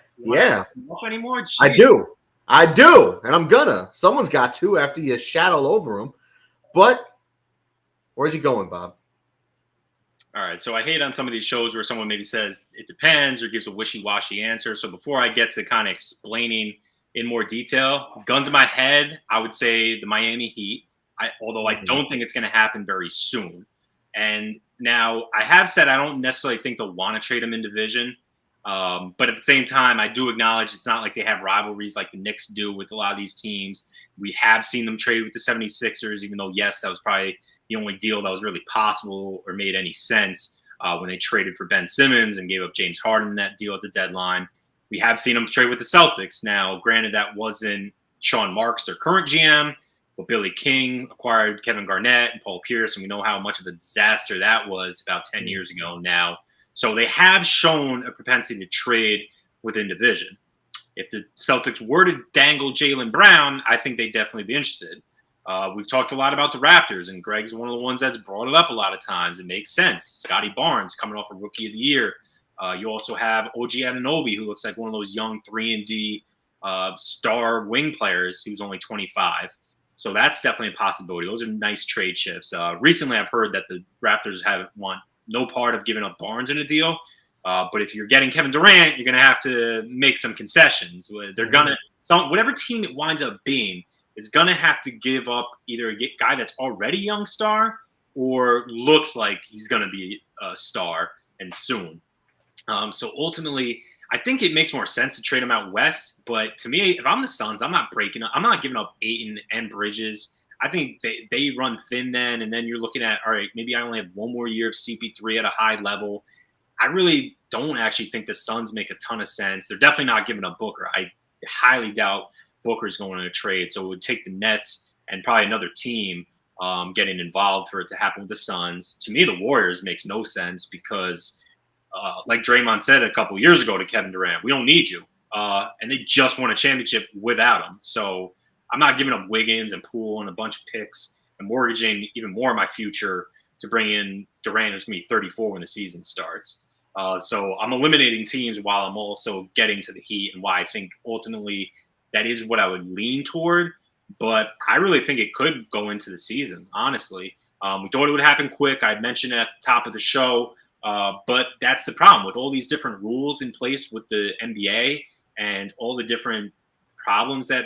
Anymore? I do. And I'm gonna. Someone's got to after you shat all over him. But where's he going, Bob? All right, so I hate on some of these shows where someone maybe says it depends or gives a wishy-washy answer. So before I get to kind of explaining in more detail, gun to my head, I would say the Miami Heat, although I don't think it's going to happen very soon. And now I have said I don't necessarily think they'll want to trade him in division. But at the same time, I do acknowledge it's not like they have rivalries like the Knicks do with a lot of these teams. We have seen them trade with the 76ers, even though, yes, that was probably the only deal that was really possible or made any sense when they traded for Ben Simmons and gave up James Harden in that deal at the deadline. We have seen them trade with the Celtics. Now, granted, that wasn't Sean Marks, their current GM, but Billy King acquired Kevin Garnett and Paul Pierce, and we know how much of a disaster that was about 10 years ago now. So they have shown a propensity to trade within division. If the Celtics were to dangle Jaylen Brown, I think they'd definitely be interested. We've talked a lot about the Raptors, and Greg's one of the ones that's brought it up a lot of times. It makes sense. Scotty Barnes coming off a Rookie of the Year. You also have OG Anunoby, who looks like one of those young 3-and-D star wing players. He was only 25. So that's definitely a possibility. Those are nice trade chips. Recently, I've heard that the Raptors want no part of giving up Barnes in a deal. But if you're getting Kevin Durant, you're going to have to make some concessions. They're going to – whatever team it winds up being is going to have to give up either a guy that's already a young star or looks like he's going to be a star and soon. So ultimately, I think it makes more sense to trade him out west. But to me, if I'm the Suns, I'm not giving up Ayton and Bridges. I think they run thin then, and then you're looking at, all right, maybe I only have one more year of CP3 at a high level. I really don't actually think the Suns make a ton of sense. They're definitely not giving up Booker. I highly doubt Booker's going in a trade. So it would take the Nets and probably another team getting involved for it to happen with the Suns. To me, the Warriors makes no sense because, like Draymond said a couple years ago to Kevin Durant, we don't need you. And they just won a championship without him. So I'm not giving up Wiggins and Poole and a bunch of picks and mortgaging even more of my future to bring in Durant, who's going to be 34 when the season starts. So I'm eliminating teams while I'm also getting to the Heat, and why I think ultimately that is what I would lean toward. But I really think it could go into the season, honestly. We thought it would happen quick. I mentioned it at the top of the show. But that's the problem with all these different rules in place with the NBA and all the different problems that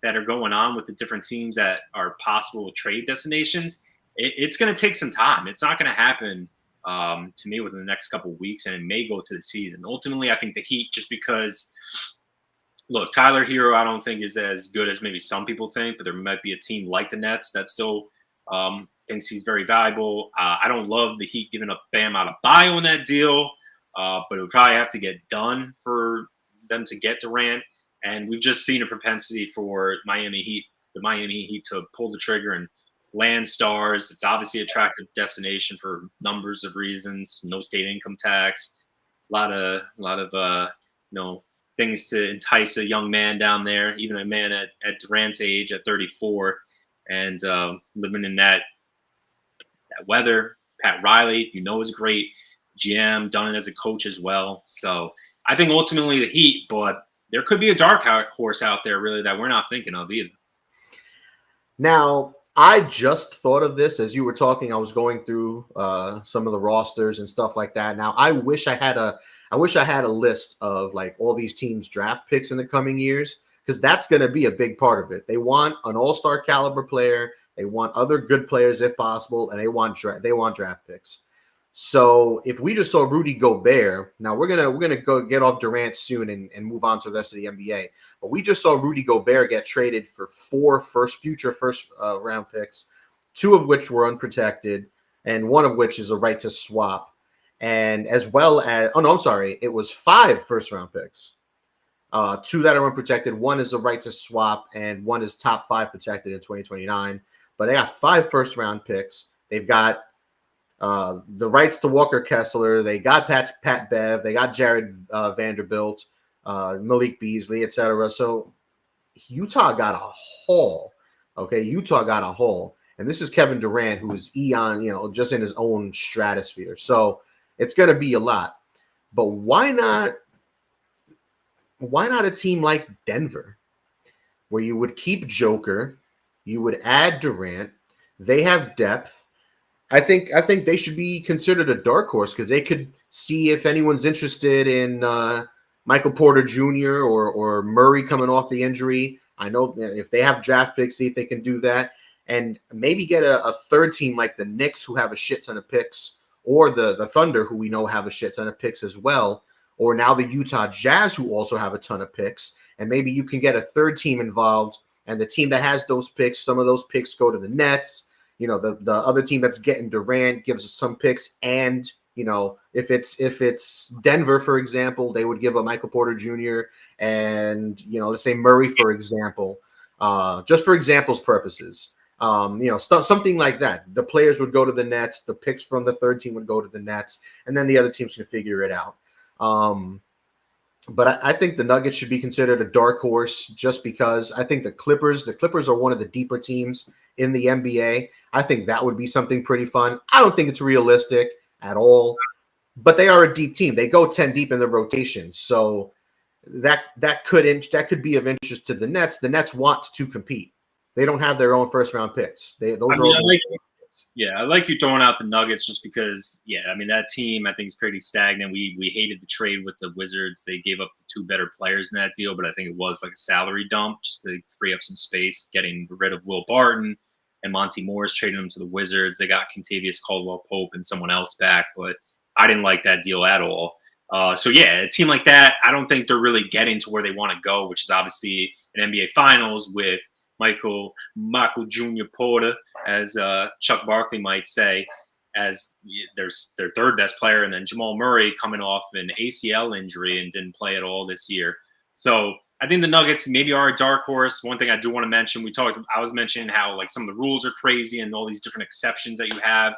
that are going on with the different teams that are possible trade destinations, it's going to take some time. It's not going to happen to me within the next couple of weeks, and it may go to the season. Ultimately, I think the Heat, just because, look, Tyler Hero, I don't think is as good as maybe some people think, but there might be a team like the Nets that still thinks he's very valuable. I don't love the Heat giving up Bam Adebayo in that deal, but it would probably have to get done for them to get Durant. And we've just seen a propensity for the Miami Heat to pull the trigger and land stars. It's obviously an attractive destination for numbers of reasons. No state income tax, a lot of things to entice a young man down there, even a man at Durant's age at 34, and living in that weather. Pat Riley, is great. GM, done it as a coach as well. So I think ultimately the Heat, but there could be a dark horse out there really that we're not thinking of either. Now, I just thought of this as you were talking. I was going through some of the rosters and stuff like that. Now, I wish I had a list of like all these teams' draft picks in the coming years, because that's going to be a big part of it. They want an all-star caliber player. They want other good players if possible, and they want draft picks. So if we just saw Rudy Gobert, now we're gonna go get off Durant soon and move on to the rest of the NBA. But we just saw Rudy Gobert get traded for 4 future first round picks, 2 of which were unprotected, and 1 of which is a right to swap, and as well as it was 5 first round picks. 2 that are unprotected, 1 is a right to swap, and 1 is top 5 protected in 2029. But they got 5 first round picks. They've got the rights to Walker Kessler. They got Pat Bev. They got Jared Vanderbilt, Malik Beasley, etc. So Utah got a haul. Okay, Utah got a haul. And this is Kevin Durant, who is just in his own stratosphere. So it's going to be a lot. But why not a team like Denver, where you would keep Joker, you would add Durant, they have depth. I think they should be considered a dark horse, because they could see if anyone's interested in Michael Porter Jr. or Murray coming off the injury. I know if they have draft picks, see if they can do that, and maybe get a third team like the Knicks, who have a shit ton of picks, or the Thunder, who we know have a shit ton of picks as well, or now the Utah Jazz, who also have a ton of picks, and maybe you can get a third team involved, and the team that has those picks, some of those picks go to the Nets. The other team that's getting Durant gives us some picks, and if it's Denver, for example, they would give a Michael Porter Jr. and let's say Murray, for example, just for examples purposes. Something like that. The players would go to the Nets, the picks from the third team would go to the Nets, and then the other teams can figure it out. But I think the Nuggets should be considered a dark horse, just because I think the Clippers are one of the deeper teams in the NBA. I think that would be something pretty fun. I don't think it's realistic at all, but they are a deep team. They go 10 deep in the rotation. So that could be of interest to the Nets. The Nets want to compete. They don't have their own first round picks. I like you throwing out the Nuggets, just because, that team I think is pretty stagnant. We hated the trade with the Wizards. They gave up the 2 better players in that deal, but I think it was like a salary dump just to free up some space, getting rid of Will Barton and Monty Morris, trading them to the Wizards. They got Kentavious Caldwell-Pope and someone else back, but I didn't like that deal at all. A team like that, I don't think they're really getting to where they want to go, which is obviously an NBA Finals with Michael Jr. Porter, as Chuck Barkley might say, as their third best player, and then Jamal Murray coming off an ACL injury and didn't play at all this year. So I think the Nuggets maybe are a dark horse. One thing I do want to mention, I was mentioning how like some of the rules are crazy and all these different exceptions that you have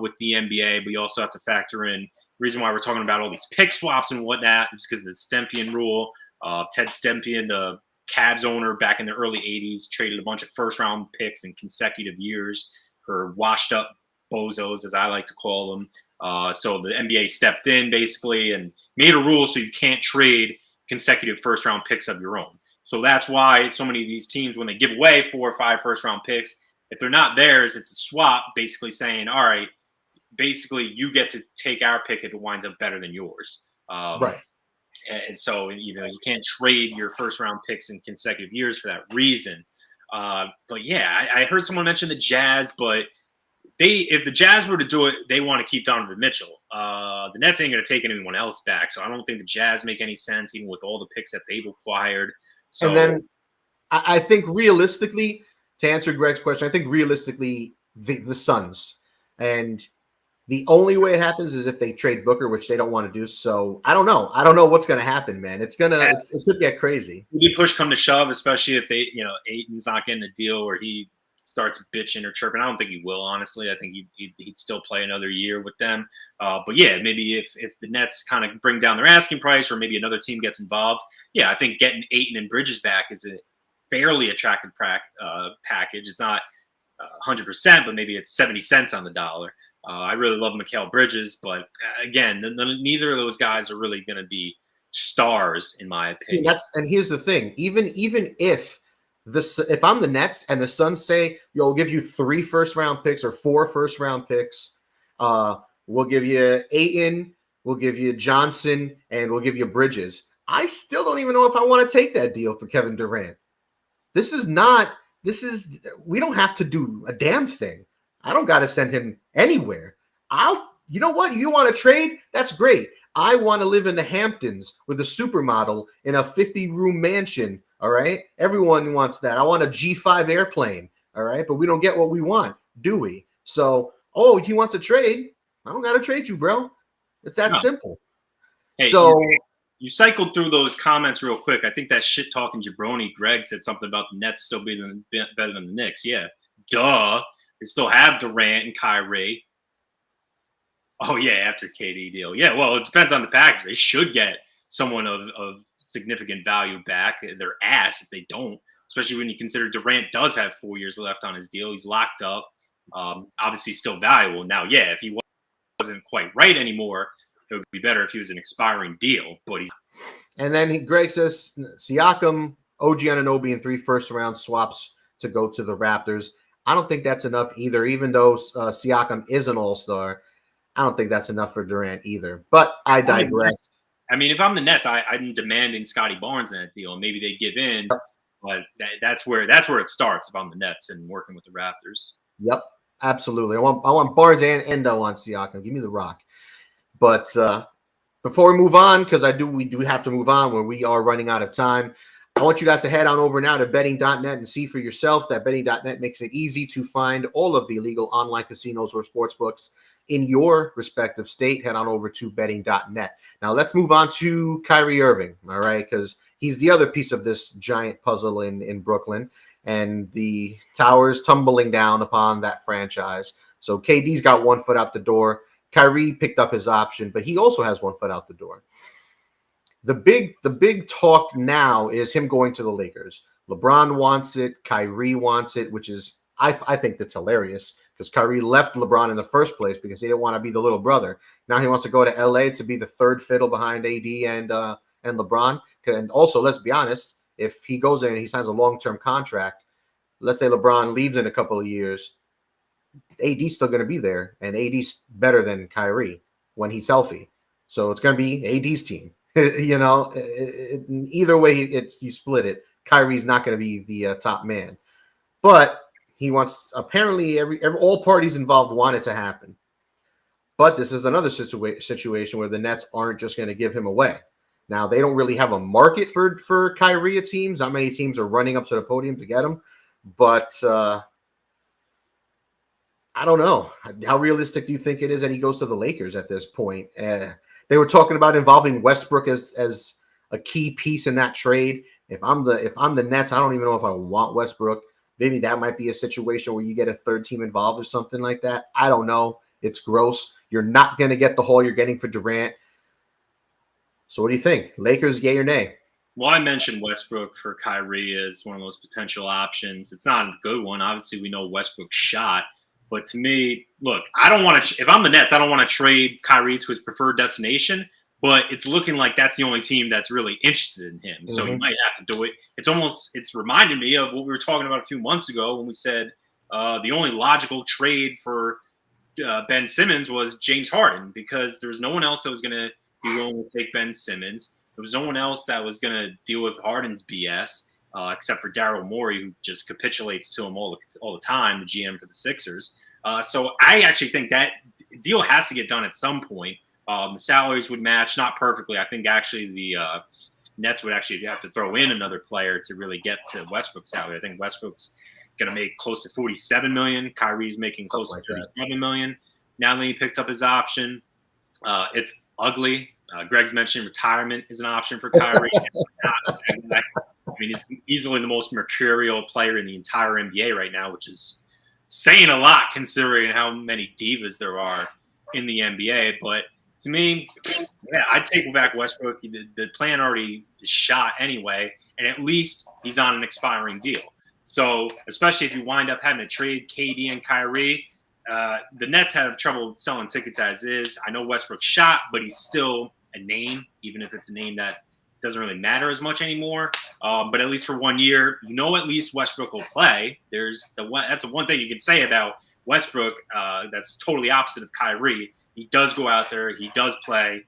with the NBA, but you also have to factor in the reason why we're talking about all these pick swaps and whatnot is because of the Stempien rule. Ted Stempien, the Cavs owner back in the early 80s, traded a bunch of first-round picks in consecutive years for washed-up bozos, as I like to call them. So the NBA stepped in, basically, and made a rule so you can't trade consecutive first-round picks of your own. So that's why so many of these teams, when they give away 4 or 5 first-round picks, if they're not theirs, it's a swap, basically saying, all right, basically you get to take our pick if it winds up better than yours. Right. And so, you can't trade your first round picks in consecutive years for that reason. But yeah, I heard someone mention the Jazz, but if the Jazz were to do it, they want to keep Donovan Mitchell. The Nets ain't going to take anyone else back, so I don't think the Jazz make any sense, even with all the picks that they've acquired. And So then I think realistically, to answer Greg's question, I think realistically the Suns, and the only way it happens is if they trade Booker, which they don't want to do. So I don't know. I don't know what's going to happen, man. It could get crazy. maybe push come to shove, especially if Ayton's not getting a deal where he starts bitching or chirping. I don't think he will, honestly. I think he'd still play another year with them. But yeah, maybe if the Nets kind of bring down their asking price, or maybe another team gets involved, yeah, I think getting Ayton and Bridges back is a fairly attractive package. It's not 100%, but maybe it's 70 cents on the dollar. I really love Mikal Bridges, but again, neither of those guys are really going to be stars, in my opinion. And here's the thing: even if I'm the Nets and the Suns say, "Yo, we'll give you 3 first-round picks or 4 first-round picks, we'll give you Ayton, we'll give you Johnson, and we'll give you Bridges," I still don't even know if I want to take that deal for Kevin Durant. We don't have to do a damn thing. I don't got to send him anywhere. You know what? You want to trade? That's great. I want to live in the Hamptons with a supermodel in a 50-room mansion. All right. Everyone wants that. I want a G5 airplane. All right. But we don't get what we want, do we? So, he wants to trade. I don't got to trade you, bro. It's that simple. Hey, so you cycled through those comments real quick. I think that shit talking jabroni Greg said something about the Nets still being better than the Knicks. Yeah. Duh. They still have Durant and Kyrie. Oh, yeah, after KD deal. Yeah, well, it depends on the package. They should get someone of significant value back. Their ass if they don't, especially when you consider Durant does have 4 years left on his deal. He's locked up. Obviously, still valuable. Now, yeah, if he wasn't quite right anymore, it would be better if he was an expiring deal. But he's. And then Greg says Siakam, OG Anunoby, and 3 first-round swaps to go to the Raptors. I don't think that's enough either, even though Siakam is an all-star. I don't think that's enough for Durant either. But I digress. I mean, if I'm the Nets, I'm demanding Scotty Barnes in that deal. Maybe they give in, but that's where it starts if I'm the Nets and working with the Raptors. Yep, absolutely. I want Barnes and Endo on Siakam. Give me the rock. But before we move on, because we do have to move on where we are running out of time, I want you guys to head on over now to betting.net and see for yourself that betting.net makes it easy to find all of the illegal online casinos or sportsbooks in your respective state. Head on over to betting.net. Now let's move on to Kyrie Irving, all right, because he's the other piece of this giant puzzle in Brooklyn, and the towers tumbling down upon that franchise. So KD's got 1 foot out the door. Kyrie picked up his option, but he also has 1 foot out the door. The big talk now is him going to the Lakers. LeBron wants it. Kyrie wants it, which is I think that's hilarious because Kyrie left LeBron in the first place because he didn't want to be the little brother. Now he wants to go to LA to be the third fiddle behind AD and LeBron. And also, let's be honest, if he goes in and he signs a long-term contract, let's say LeBron leaves in a couple of years, AD's still going to be there, and AD's better than Kyrie when he's healthy. So it's going to be AD's team. Either way you split it, Kyrie's not going to be the top man. But he wants, apparently all parties involved want it to happen. But this is another situation where the Nets aren't just going to give him away. Now, they don't really have a market for Kyrie, it seems. Not many teams are running up to the podium to get him. But I don't know. How realistic do you think it is that he goes to the Lakers at this point? They were talking about involving Westbrook as a key piece in that trade. If I'm the Nets, I don't even know if I want Westbrook. Maybe that might be a situation where you get a third team involved or something like that. I don't know. It's gross. You're not going to get the haul you're getting for Durant. So what do you think? Lakers, yay or nay? Well, I mentioned Westbrook for Kyrie as one of those potential options. It's not a good one. Obviously, we know Westbrook's shot. But to me, look, I don't want to – if I'm the Nets, I don't want to trade Kyrie to his preferred destination. But it's looking like that's the only team that's really interested in him. So you might have to do it. It's reminded me of what we were talking about a few months ago when we said the only logical trade for Ben Simmons was James Harden because there was no one else that was going to be willing to take Ben Simmons. There was no one else that was going to deal with Harden's BS, except for Daryl Morey, who just capitulates to him all the time, the GM for the Sixers. So I actually think that deal has to get done at some point. The salaries would match, not perfectly. I think actually the Nets would actually have to throw in another player to really get to Westbrook's salary. I think Westbrook's going to make close to $47 million. Kyrie's making close to $37 million. Now that he picked up his option, it's ugly. Greg's mentioned retirement is an option for Kyrie. I mean, he's easily the most mercurial player in the entire NBA right now, which is saying a lot considering how many divas there are in the NBA. But to me, yeah, I'd take back Westbrook. The plan already is shot anyway, and at least he's on an expiring deal. So especially if you wind up having to trade KD and Kyrie, the Nets have trouble selling tickets as is. I know Westbrook's shot, but he's still a name, even if it's a name that doesn't really matter as much anymore. But at least for 1 year, at least Westbrook will play. That's the one thing you can say about Westbrook that's totally opposite of Kyrie. He does go out there. He does play.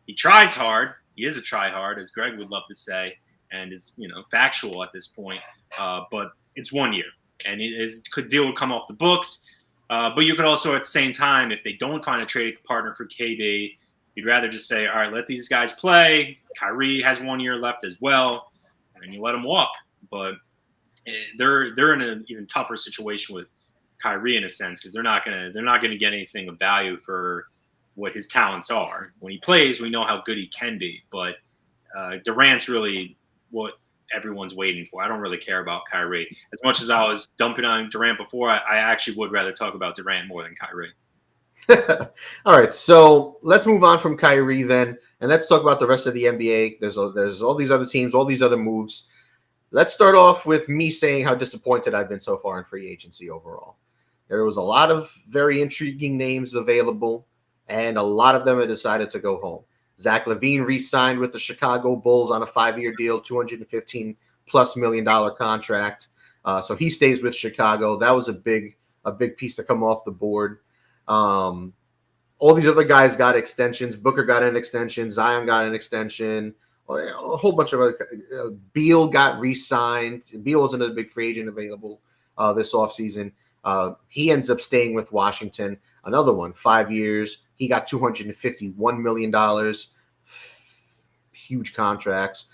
He tries hard. He is a try-hard, as Greg would love to say, and is factual at this point. But it's 1 year, and his deal would come off the books. But you could also, at the same time, if they don't find a trade partner for KD, you'd rather just say, all right, let these guys play. Kyrie has 1 year left as well, and you let them walk. But they're in an even tougher situation with Kyrie in a sense, because they're not gonna get anything of value for what his talents are. When he plays, we know how good he can be, but Durant's really what everyone's waiting for. I don't really care about Kyrie. As much as I was dumping on Durant before, I actually would rather talk about Durant more than Kyrie. All right, so let's move on from Kyrie then, and let's talk about the rest of the NBA. There's all these other teams, all these other moves. Let's start off with me saying how disappointed I've been so far in free agency overall. There was a lot of very intriguing names available, and a lot of them have decided to go home. Zach LaVine re-signed with the Chicago Bulls on a 5-year deal, $215+ million contract. So he stays with Chicago. That was a big piece to come off the board. All these other guys got extensions. Booker got an extension. Zion got an extension. A whole bunch of other. Beal got re-signed. Beal wasn't a big free agent available this offseason. He ends up staying with Washington. Another one, 5 years. He got $251 million. Huge contracts.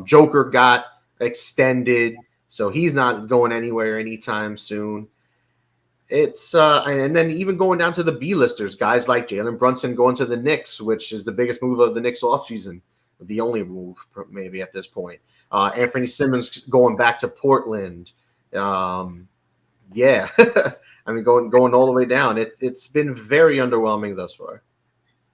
Joker got extended, so he's not going anywhere anytime soon. It's and then even going down to the B-listers, guys like Jalen Brunson going to the Knicks, which is the biggest move of the Knicks offseason, the only move maybe at this point. Anthony Simmons going back to Portland. Yeah, I mean going all the way down. It's been very underwhelming thus far.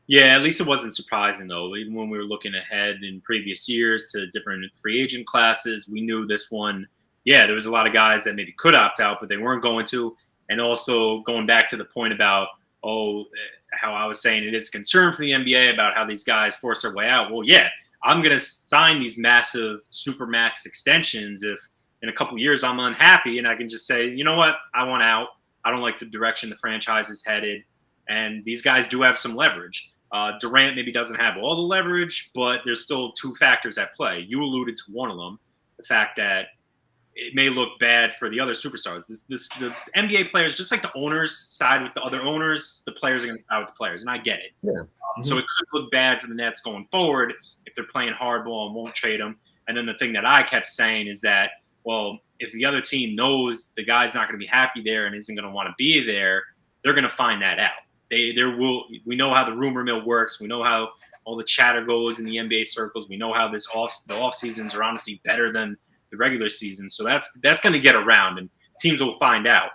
Yeah, at least it wasn't surprising though. Even when we were looking ahead in previous years to different free agent classes, we knew this one. Yeah, there was a lot of guys that maybe could opt out, but they weren't going to. And also going back to the point about, how I was saying it is a concern for the NBA about how these guys force their way out. Well, yeah, I'm going to sign these massive supermax extensions if in a couple years I'm unhappy and I can just say, you know what, I want out. I don't like the direction the franchise is headed. And these guys do have some leverage. Durant maybe doesn't have all the leverage, but there's still two factors at play. You alluded to one of them, the fact that it may look bad for the other superstars. The NBA players, just like the owners side with the other owners, the players are going to side with the players, and I get it. Yeah. So it could look bad for the Nets going forward if they're playing hardball and won't trade them. And then the thing that I kept saying is that, well, if the other team knows the guy's not going to be happy there and isn't going to want to be there, they're going to find that out. We know how the rumor mill works. We know how all the chatter goes in the NBA circles. We know how the off seasons are honestly better than the regular season. So that's going to get around, and teams will find out.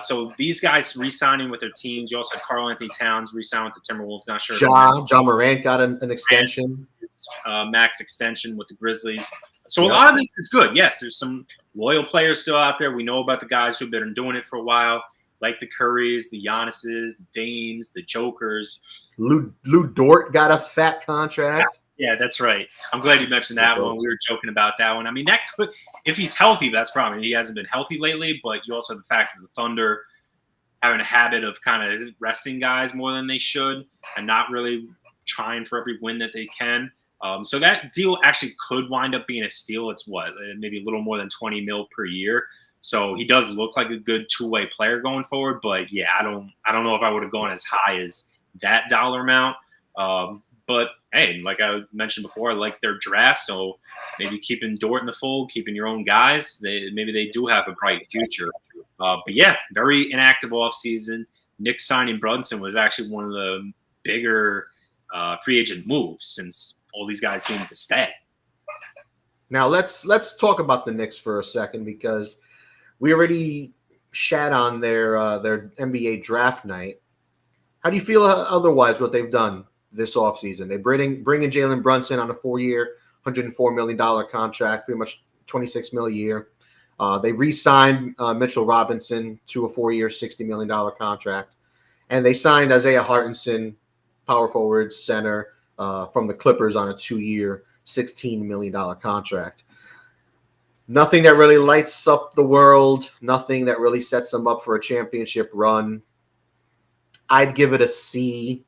So these guys re-signing with their teams. You also had Karl Anthony Towns re-signed with the Timberwolves. Not sure. John Morant got an extension. Max extension with the Grizzlies. So a lot of this is good. Yes, there's some loyal players still out there. We know about the guys who've been doing it for a while, like the Currys, the Giannis's, the Dames, the Jokers. Lou Dort got a fat contract. Yeah, that's right. I'm glad you mentioned that one. We were joking about that one. I mean, that could, if he's healthy, that's probably, he hasn't been healthy lately, but you also have the fact of the Thunder having a habit of kind of resting guys more than they should and not really trying for every win that they can. So that deal actually could wind up being a steal. It's maybe a little more than 20 mil per year. So he does look like a good two-way player going forward. But yeah, I don't know if I would have gone as high as that dollar amount. But hey, like I mentioned before, I like their draft. So maybe keeping Dort in the fold, keeping your own guys, maybe they do have a bright future. But yeah, very inactive offseason. Knicks signing Brunson was actually one of the bigger free agent moves since all these guys seem to stay. Now let's talk about the Knicks for a second, because we already shat on their NBA draft night. How do you feel otherwise what they've done this offseason? They bring in Jalen Brunson on a 4-year, $104 million contract, pretty much $26 million a year. They re-signed Mitchell Robinson to a 4-year, $60 million contract. And they signed Isaiah Hartenson, power forward, center, from the Clippers on a 2-year, $16 million contract. Nothing that really lights up the world. Nothing that really sets them up for a championship run. I'd give it a C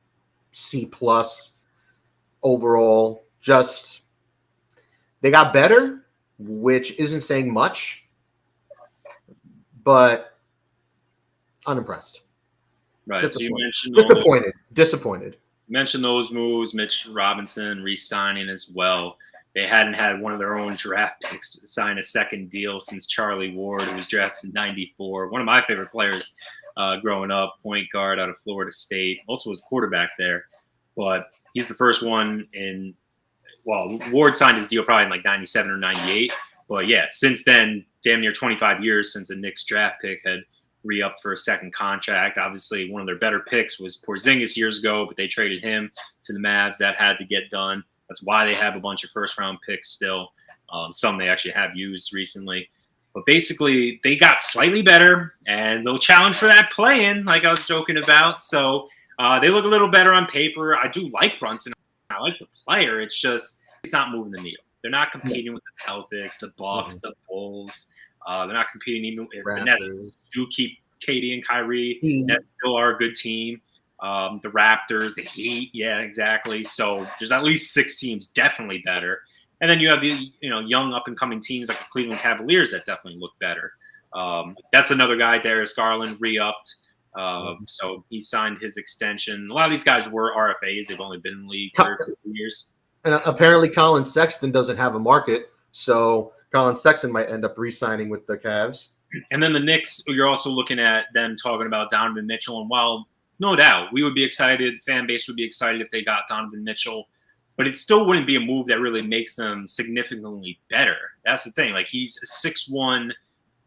plus overall. Just, they got better, which isn't saying much, but unimpressed. Right. So you mentioned disappointed. You mentioned those moves, Mitch Robinson re-signing as well. They hadn't had one of their own draft picks sign a second deal since Charlie Ward, who was drafted in '94. One of my favorite players growing up, point guard out of Florida State. Also was quarterback there. But he's the first one Ward signed his deal probably in like 97 or 98. But yeah, since then, damn near 25 years since a Knicks draft pick had re-upped for a second contract. Obviously, one of their better picks was Porzingis years ago, but they traded him to the Mavs. That had to get done. That's why they have a bunch of first-round picks still. Some they actually have used recently. But basically, they got slightly better, and they'll challenge for that play-in, like I was joking about. So they look a little better on paper. I do like Brunson. I like the player. It's just it's not moving the needle. They're not competing with the Celtics, the Bucks, the Bulls. They're not competing even if the Nets do keep KD and Kyrie. Nets still are a good team. The Raptors, the Heat, yeah, exactly. So there's at least 6 teams definitely better. And then you have the young up and coming teams like the Cleveland Cavaliers that definitely look better. That's another guy, Darius Garland, re-upped. So he signed his extension. A lot of these guys were RFAs. They've only been in the league for 2 years. And apparently Colin Sexton doesn't have a market, so Colin Sexton might end up re-signing with the Cavs. And then the Knicks, you're also looking at them talking about Donovan Mitchell. And while no doubt we would be excited, the fan base would be excited if they got Donovan Mitchell, but it still wouldn't be a move that really makes them significantly better. That's the thing. Like, he's a 6'1"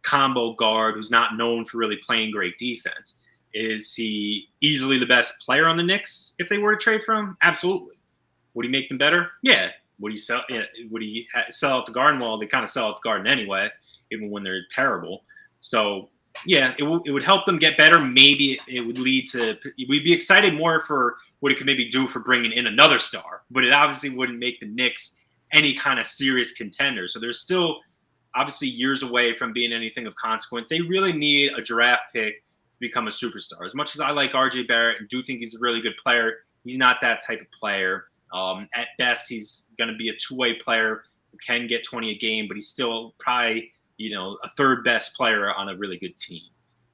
combo guard who's not known for really playing great defense. Is he easily the best player on the Knicks if they were to trade for him? Absolutely. Would he make them better? Yeah. Would he sell? Yeah. Would he sell out the Garden? Well, they kind of sell out the Garden anyway, even when they're terrible. So yeah, it would help them get better. Maybe it would lead to we'd be excited more for what it could maybe do for bringing in another star, but it obviously wouldn't make the Knicks any kind of serious contender. So there's still obviously years away from being anything of consequence. They really need a draft pick to become a superstar. As much as I like RJ Barrett and do think he's a really good player, he's not that type of player. At best, he's going to be a two-way player who can get 20 a game, but he's still probably, a third best player on a really good team.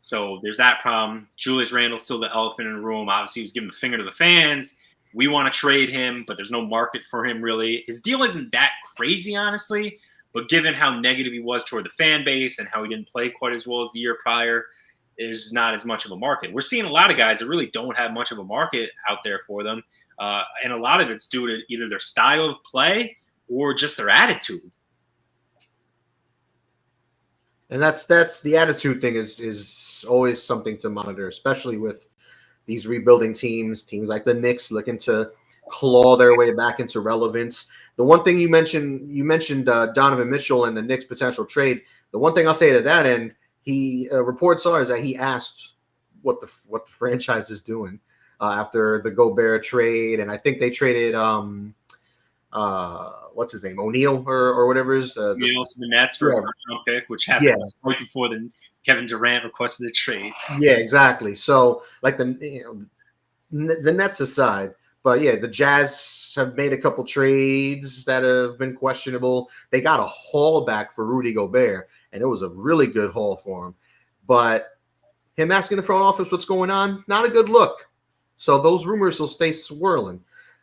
So there's that problem. Julius Randle's still the elephant in the room. Obviously, he was giving the finger to the fans. We want to trade him, but there's no market for him really. His deal isn't that crazy, honestly, but given how negative he was toward the fan base and how he didn't play quite as well as the year prior, there's not as much of a market. We're seeing a lot of guys that really don't have much of a market out there for them. And a lot of it's due to either their style of play or just their attitude. And that's the attitude thing is always something to monitor, especially with these rebuilding teams like the Knicks looking to claw their way back into relevance. The one thing you mentioned Donovan Mitchell and the Knicks potential trade. The one thing I'll say to that end, reports are is that he asked what the franchise is doing. After the Gobert trade, and I think they traded what's his name, O'Neal or whatever is the Nets for a first-round pick, which happened right before Kevin Durant requested a trade. Yeah, exactly. So like the Nets aside, But yeah, the Jazz have made a couple trades that have been questionable. They got a haul back for Rudy Gobert, and it was a really good haul for him. But him asking the front office what's going on, not a good look. So those rumors will stay swirling.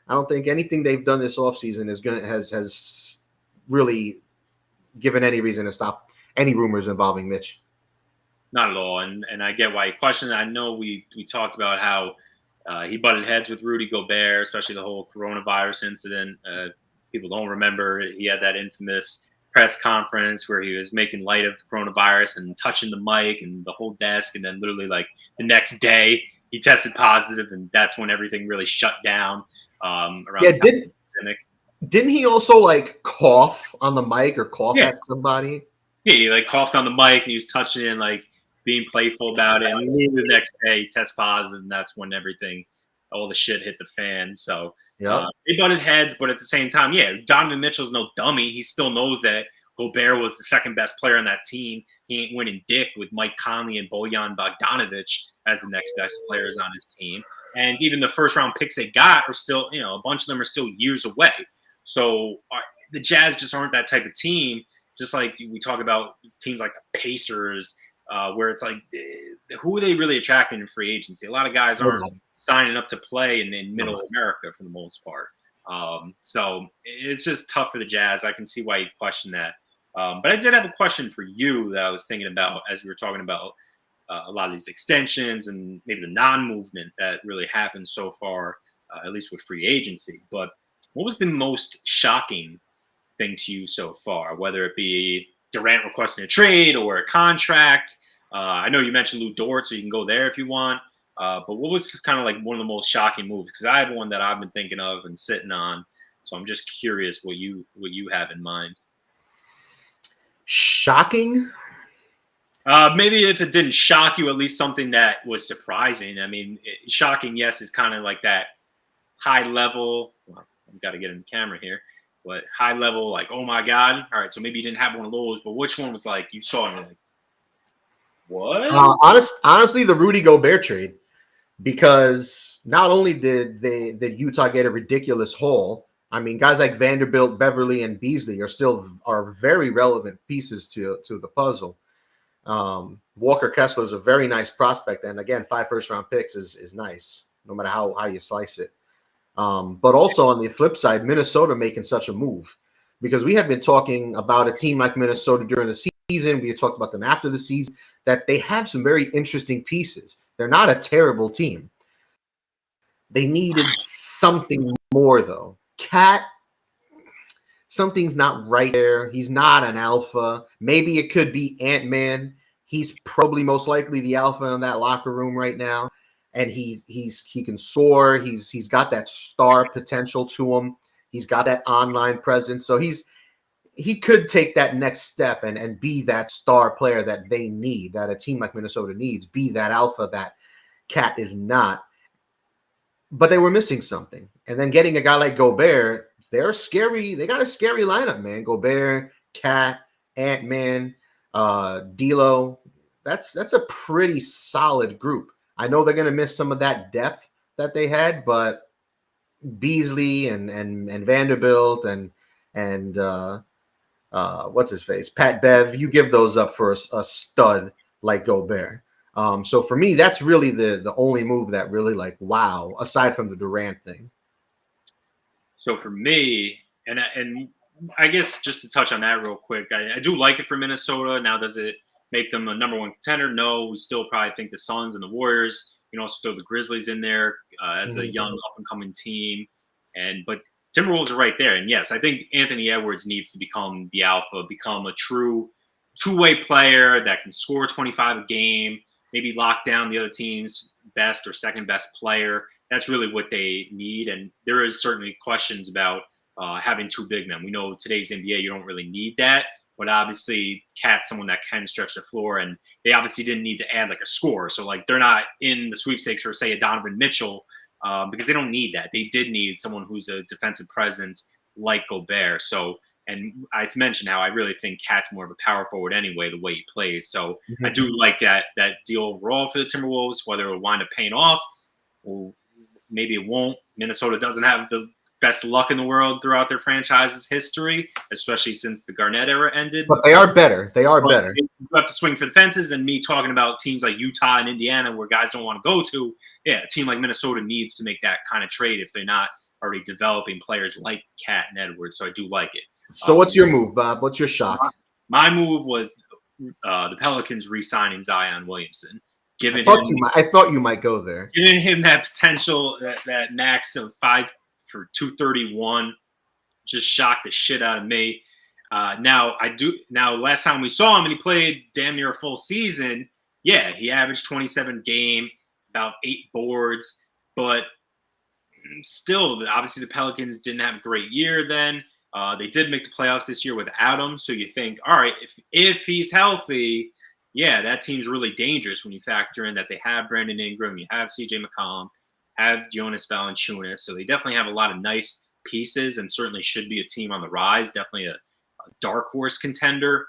I don't think anything they've done this offseason has really given any reason to stop any rumors involving Mitch. Not at all. And I get why you question it. I know we talked about how he butted heads with Rudy Gobert, especially the whole coronavirus incident. People don't remember he had that infamous press conference where he was making light of coronavirus and touching the mic and the whole desk, and then literally like the next day he tested positive, and that's when everything really shut down around the time of the pandemic. Didn't he also like cough on the mic or cough at somebody? Yeah, he like coughed on the mic and he was touching it and like being playful about it. And the next day he tests positive, and that's when all the shit hit the fan. So they butted heads, but at the same time, yeah, Donovan Mitchell's no dummy. He still knows that Gobert was the second best player on that team. He ain't winning dick with Mike Conley and Bojan Bogdanovic as the next best players on his team. And even the first round picks they got are still, a bunch of them are still years away. So the Jazz just aren't that type of team. Just like we talk about teams like the Pacers, where it's like, who are they really attracting in free agency? A lot of guys aren't signing up to play in middle America for the most part. So it's just tough for the Jazz. I can see why you question that. But I did have a question for you that I was thinking about as we were talking about a lot of these extensions and maybe the non-movement that really happened so far, at least with free agency. But what was the most shocking thing to you so far, whether it be Durant requesting a trade or a contract? I know you mentioned Lou Dort, so you can go there if you want. But what was kind of like one of the most shocking moves? Because I have one that I've been thinking of and sitting on. So I'm just curious what you have in mind. Shocking? Maybe if it didn't shock you, at least something that was surprising. I mean, shocking, yes, is kind of like that high level. Well, I've got to get in the camera here. But high level, like, oh my God. All right, so maybe you didn't have one of those, but which one was like you saw and you're like, what? Honestly, the Rudy Gobert trade, because not only did Utah get a ridiculous haul, I mean, guys like Vanderbilt, Beverly, and Beasley are very relevant pieces to the puzzle. Walker Kessler is a very nice prospect, and again, 5 first-round picks is nice, no matter how you slice it. But also on the flip side, Minnesota making such a move, because we have been talking about a team like Minnesota during the season. We had talked about them after the season, that they have some very interesting pieces. They're not a terrible team. They needed something more, though. Cat, something's not right there. He's not an alpha. Maybe it could be Ant-Man. He's probably most likely the alpha in that locker room right now. And he can soar. He's got that star potential to him. He's got that online presence. So he could take that next step and be that star player that they need, that a team like Minnesota needs, be that alpha that Cat is not. But they were missing something. And then getting a guy like Gobert, they're scary. They got a scary lineup, man. Gobert, Cat, Ant-Man, D'Lo. That's a pretty solid group. I know they're going to miss some of that depth that they had, but Beasley and Vanderbilt and what's his face, Pat Bev, you give those up for a stud like Gobert. So for me, that's really the only move that really like wow, aside from the Durant thing. So for me, and I guess just to touch on that real quick, I do like it for Minnesota. Now, does it make them a number one contender? No, we still probably think the Suns and the Warriors. You can also throw the Grizzlies in there as a young up and coming team. But Timberwolves are right there. And yes, I think Anthony Edwards needs to become the alpha, become a true two-way player that can score 25 a game, maybe lock down the other team's best or second best player. That's really what they need. And there is certainly questions about having 2 big men. We know today's NBA, you don't really need that. But obviously, Cat's someone that can stretch the floor. And they obviously didn't need to add like a scorer. So like they're not in the sweepstakes for, say, a Donovan Mitchell because they don't need that. They did need someone who's a defensive presence like Gobert. So, and I mentioned how I really think Cat's more of a power forward anyway, the way he plays. So I do like that deal overall for the Timberwolves, whether it'll wind up paying off or maybe it won't. Minnesota doesn't have the best luck in the world throughout their franchise's history, especially since the Garnett era ended. But they are better. They are better. You have to swing for the fences, and me talking about teams like Utah and Indiana where guys don't want to go to, yeah, a team like Minnesota needs to make that kind of trade if they're not already developing players like Cat and Edwards. So I do like it. So what's your move, Bob? What's your shock? My move was the Pelicans re-signing Zion Williamson. I thought you might go there. Giving him that potential, that max of 5 for 231, just shocked the shit out of me. Now, last time we saw him and he played damn near a full season, yeah, he averaged 27 game, about 8 boards, but still, obviously the Pelicans didn't have a great year then. They did make the playoffs this year without him, so you think, all right, if he's healthy, yeah, that team's really dangerous when you factor in that they have Brandon Ingram, you have CJ McCollum, have Jonas Valanciunas, so they definitely have a lot of nice pieces and certainly should be a team on the rise, definitely a dark horse contender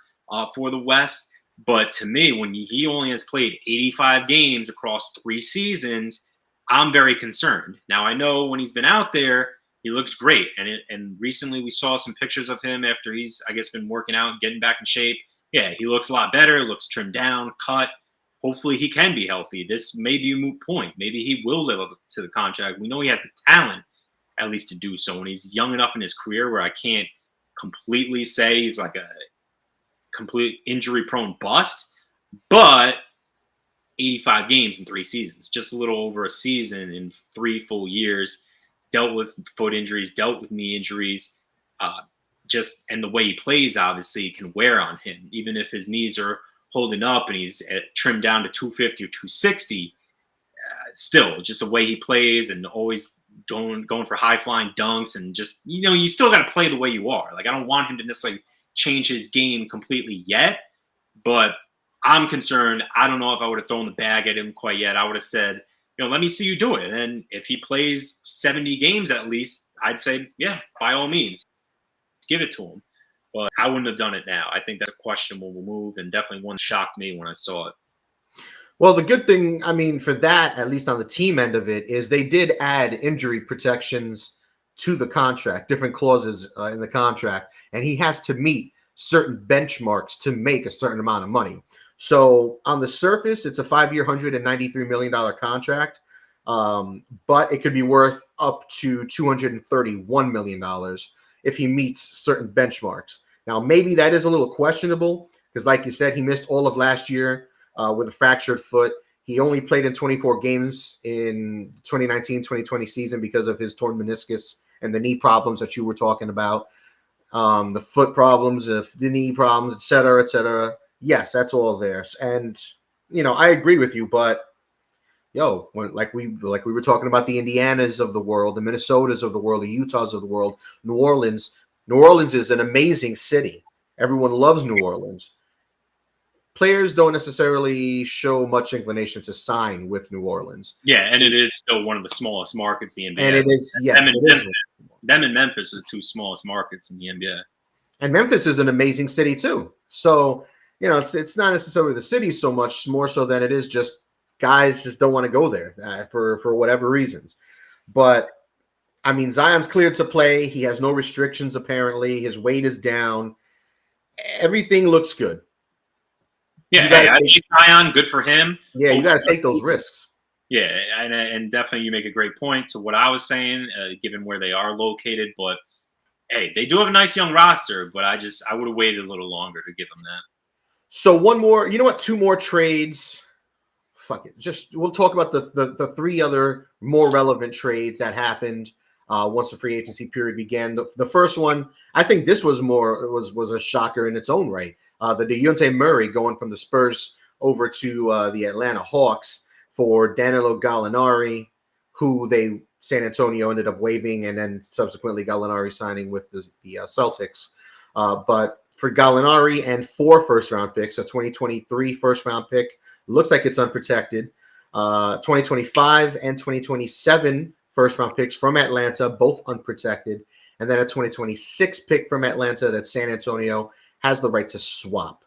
for the West. But to me, when he only has played 85 games across 3 seasons, I'm very concerned. Now, I know when he's been out there, he looks great. And recently we saw some pictures of him after he's, I guess, been working out and getting back in shape. Yeah, he looks a lot better, looks trimmed down, cut. Hopefully he can be healthy. This may be a moot point. Maybe he will live up to the contract. We know he has the talent, at least, to do so. And he's young enough in his career where I can't completely say he's like a complete injury-prone bust. But 85 games in 3 seasons, just a little over a season in 3 full years, dealt with foot injuries, dealt with knee injuries, and the way he plays, obviously, can wear on him. Even if his knees are holding up and he's trimmed down to 250 or 260, still, just the way he plays and always going for high-flying dunks and just, you still got to play the way you are. Like, I don't want him to necessarily change his game completely yet, but I'm concerned. I don't know if I would have thrown the bag at him quite yet. I would have said, let me see you do it. And if he plays 70 games at least, I'd say, yeah, by all means, give it to him. But I wouldn't have done it now. I think that's a questionable move and definitely one that shocked me when I saw it. Well, the good thing, for that, at least on the team end of it, is they did add injury protections to the contract, different clauses in the contract, and he has to meet certain benchmarks to make a certain amount of money. So on the surface, it's a 5-year, $193 million contract, but it could be worth up to $231 million if he meets certain benchmarks. Now, maybe that is a little questionable because, like you said, he missed all of last year with a fractured foot. He only played in 24 games in the 2019-2020 season because of his torn meniscus and the knee problems that you were talking about, the foot problems, the knee problems, et cetera, et cetera. Yes, that's all there. And, I agree with you, but like we were talking about the Indianas of the world, the Minnesotas of the world, the Utahs of the world, New Orleans. New Orleans is an amazing city. Everyone loves New Orleans. Players don't necessarily show much inclination to sign with New Orleans. Yeah, and it is still one of the smallest markets in the NBA. And it is, yes. Them and Memphis are the 2 smallest markets in the NBA. And Memphis is an amazing city too. So, it's not necessarily the city so much, more so than it is just guys just don't want to go there for whatever reasons. But, Zion's cleared to play. He has no restrictions, apparently. His weight is down. Everything looks good. Yeah, I think Zion, good for him. Yeah, you got to take those risks. Yeah, and definitely you make a great point to what I was saying, given where they are located. But, hey, they do have a nice young roster, but I would have waited a little longer to give them that. So one more, 2 more trades. Fuck it. We'll talk about the 3 other more relevant trades that happened once the free agency period began. The first one, I think this was was a shocker in its own right. The Dejounte Murray going from the Spurs over to the Atlanta Hawks for Danilo Gallinari, who San Antonio ended up waiving, and then subsequently Gallinari signing with the Celtics. But for Gallinari and 4 first-round picks, a 2023 first-round pick, looks like it's unprotected, 2025 and 2027 first-round picks from Atlanta, both unprotected, and then a 2026 pick from Atlanta that San Antonio has the right to swap.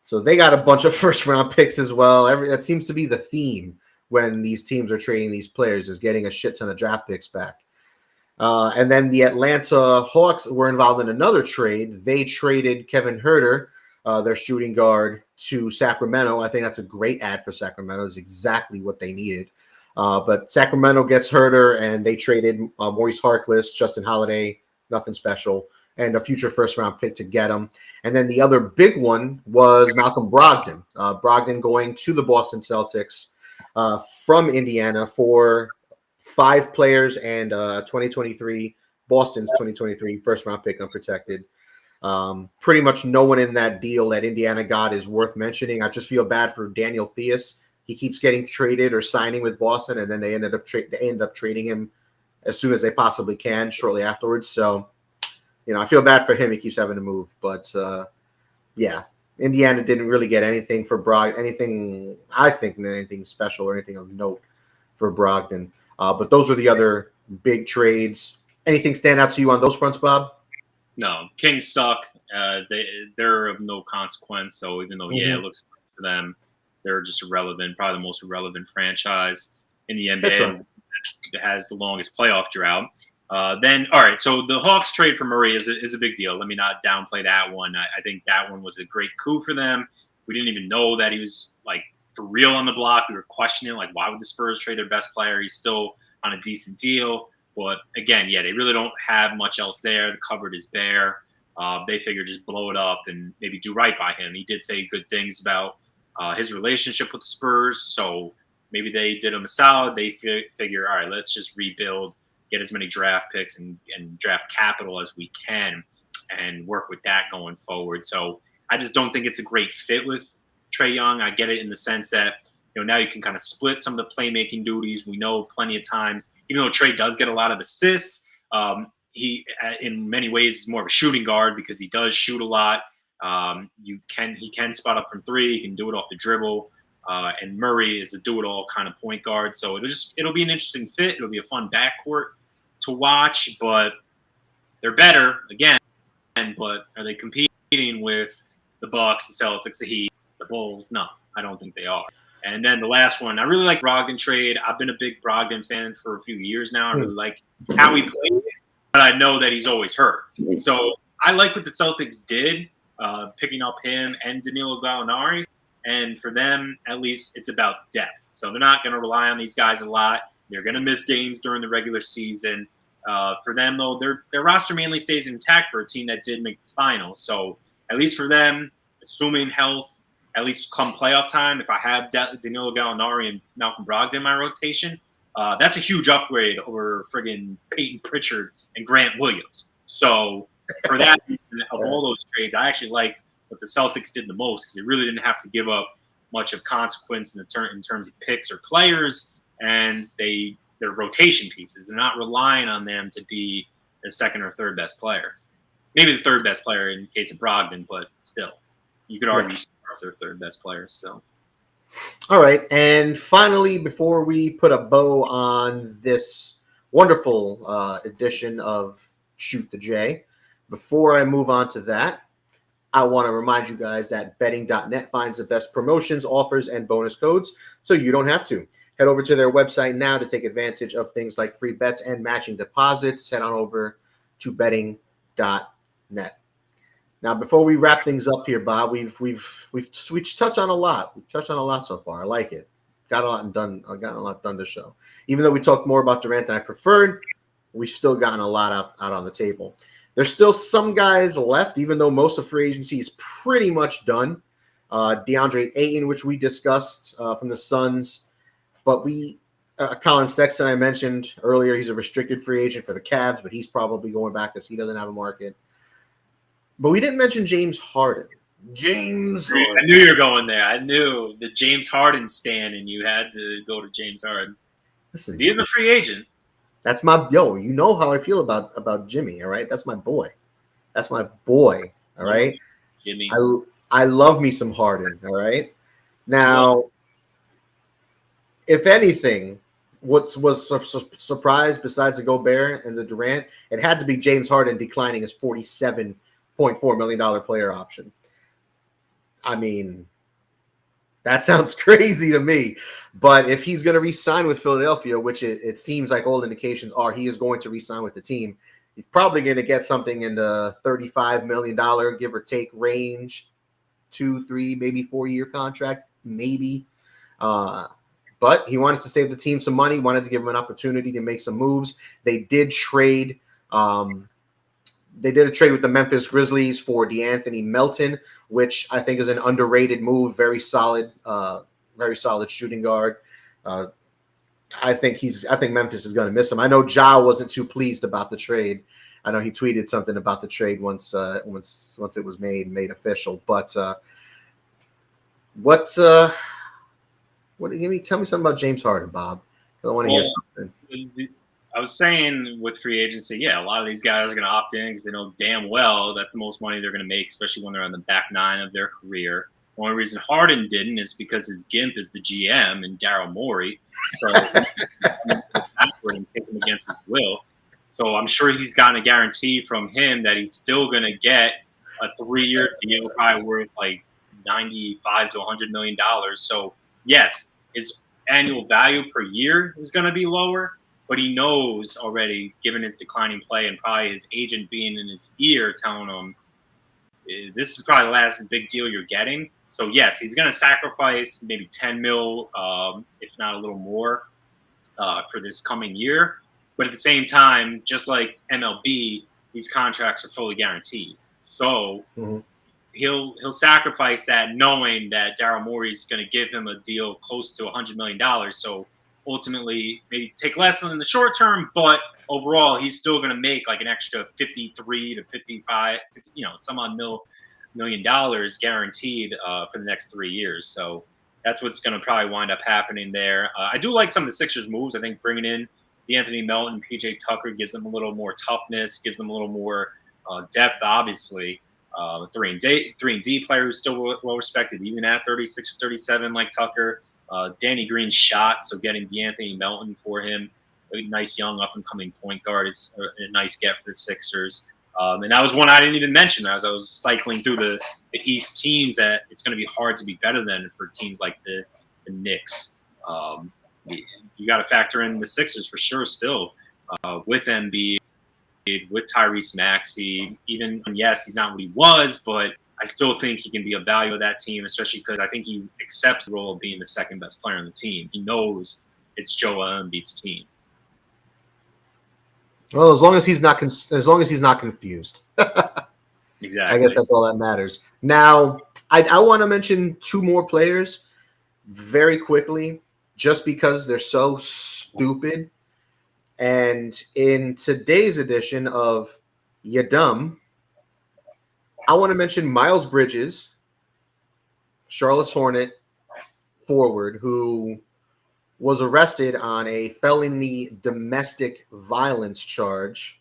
So they got a bunch of first-round picks as well. That seems to be the theme when these teams are trading these players, is getting a shit ton of draft picks back. And then the Atlanta Hawks were involved in another trade. They traded Kevin Huerter, their shooting guard, to Sacramento. I think that's a great ad for Sacramento. It's exactly what they needed. But Sacramento gets Huerter, and they traded Maurice Harkless, Justin Holiday, nothing special, and a future first-round pick to get him. And then the other big one was Malcolm Brogdon. Brogdon going to the Boston Celtics from Indiana for 5 players and 2023 Boston's 2023 first-round pick unprotected. Pretty much no one in that deal that Indiana got is worth mentioning. I just feel bad for Daniel Theus. He keeps getting traded or signing with Boston, and then they end up trading him as soon as they possibly can, shortly afterwards. So, I feel bad for him. He keeps having to move, but yeah, Indiana didn't really get anything for anything special or anything of note for Brogdon. But those were the other big trades. Anything stand out to you on those fronts, Bob? No, Kings suck. They're of no consequence. So even though, it looks nice for them, they're just irrelevant, probably the most irrelevant franchise in the NBA. That has the longest playoff drought. Then, all right, so the Hawks trade for Murray is a big deal. Let me not downplay that one. I think that one was a great coup for them. We didn't even know that he was, like, for real on the block. We were questioning, like, why would the Spurs trade their best player? He's still on a decent deal. But, again, they really don't have much else there. The cupboard is bare. They figure just blow it up and maybe do right by him. He did say good things about his relationship with the Spurs, so maybe they did him a solid. They figure, all right, let's just rebuild, get as many draft picks and draft capital as we can and work with that going forward. So I just don't think it's a great fit with Trae Young. I get it in the sense that, now you can kind of split some of the playmaking duties. We know plenty of times, even though Trae does get a lot of assists, he, in many ways, is more of a shooting guard because he does shoot a lot. He can spot up from 3. He can do it off the dribble. And Murray is a do-it-all kind of point guard. So it'll be an interesting fit. It'll be a fun backcourt to watch, but they're better again. But are they competing with the Bucks, the Celtics, the Heat, the Bulls? No, I don't think they are. And then the last one, I really like Brogdon trade. I've been a big Brogdon fan for a few years now. I really like how he plays, but I know that he's always hurt. So I like what the Celtics did, picking up him and Danilo Gallinari. And for them, at least, it's about depth. So they're not going to rely on these guys a lot. They're going to miss games during the regular season. For them, though, their roster mainly stays intact for a team that did make the finals. So at least for them, assuming health, at least come playoff time, if I have Danilo Gallinari and Malcolm Brogdon in my rotation, that's a huge upgrade over friggin' Peyton Pritchard and Grant Williams. So for that, of all those trades, I actually like what the Celtics did the most because they really didn't have to give up much of consequence in terms of picks or players, and they're rotation pieces. They're not relying on them to be their second or third best player. Maybe the third best player in case of Brogdon, but still, you could argue it's their third best player still. All right, and finally, before we put a bow on this wonderful edition of Shoot the J, before I move on to that, I want to remind you guys that betting.net finds the best promotions, offers, and bonus codes, so you don't have to. Head over to their website now to take advantage of things like free bets and matching deposits. Head on over to betting.net. Now, before we wrap things up here, Bob, we've touched on a lot. We've touched on a lot so far. I like it. Got a lot done. Gotten a lot done this show. Even though we talked more about Durant than I preferred, we've still gotten a lot out on the table. There's still some guys left, even though most of free agency is pretty much done. Deandre Ayton, which we discussed from the Suns, but Colin Sexton, I mentioned earlier, he's a restricted free agent for the Cavs, but he's probably going back because he doesn't have a market. But we didn't mention James Harden. James Harden. I knew you were going there. I knew the James Harden stan, and you had to go to James Harden. Listen, he is a free agent. That's you know how I feel about Jimmy, all right? That's my boy. That's my boy, all right? Jimmy. I love me some Harden, all right? Now, if anything, what was surprised besides the Gobert and the Durant, it had to be James Harden declining his $47.4 million player option. I mean, That sounds crazy to me. But if he's going to re-sign with Philadelphia, which it seems like all indications are he is going to re-sign with the team, he's probably going to get something in the $35 million, give or take, range, 2, 3, maybe 4-year contract, maybe. But he wanted to save the team some money, wanted to give him an opportunity to make some moves. They did trade. They did a trade with the Memphis Grizzlies for De'Anthony Melton, which I think is an underrated move. Very solid shooting guard. I think Memphis is going to miss him. I know Ja wasn't too pleased about the trade. I know he tweeted something about the trade once it was made official. But tell me something about James Harden, Bob. I want to hear something. I was saying with free agency, yeah, a lot of these guys are going to opt in because they know damn well that's the most money they're going to make, especially when they're on the back nine of their career. The only reason Harden didn't is because his gimp is the GM and Daryl Morey. So backward and take him against his will. So I'm sure he's gotten a guarantee from him that he's still going to get a 3-year deal, probably worth like $95 to $100 million. So yes, his annual value per year is going to be lower. But he knows already, given his declining play and probably his agent being in his ear telling him, this is probably the last big deal you're getting. So, yes, he's going to sacrifice maybe $10 million, if not a little more, for this coming year. But at the same time, just like MLB, these contracts are fully guaranteed. So he'll sacrifice that knowing that Daryl Morey is going to give him a deal close to $100 million. So ultimately maybe take less in the short term, but overall he's still going to make like an extra 53 to 55, some odd million dollars guaranteed for the next 3 years. So that's what's going to probably wind up happening there. I do like some of the Sixers moves. I think bringing in De'Anthony Melton, PJ Tucker gives them a little more toughness, gives them a little more depth, obviously. 3-and-D player who's still well respected, even at 36 or 37, like Tucker. Danny Green's shot, so getting De'Anthony Melton for him, a nice young up-and-coming point guard, is a nice get for the Sixers. And that was one I didn't even mention as I was cycling through the East teams that it's going to be hard to be better than for teams like the Knicks. You got to factor in the Sixers for sure still, with Embiid, with Tyrese Maxey. Even, yes, he's not what he was, but I still think he can be a value of that team, especially because I think he accepts the role of being the second best player on the team. He knows it's Joel Embiid's team. Well, as long as he's not confused. Exactly. I guess that's all that matters. Now, I want to mention 2 more players very quickly, just because they're so stupid. And in today's edition of Ya Dumb, I want to mention Miles Bridges, Charlotte's Hornet forward, who was arrested on a felony domestic violence charge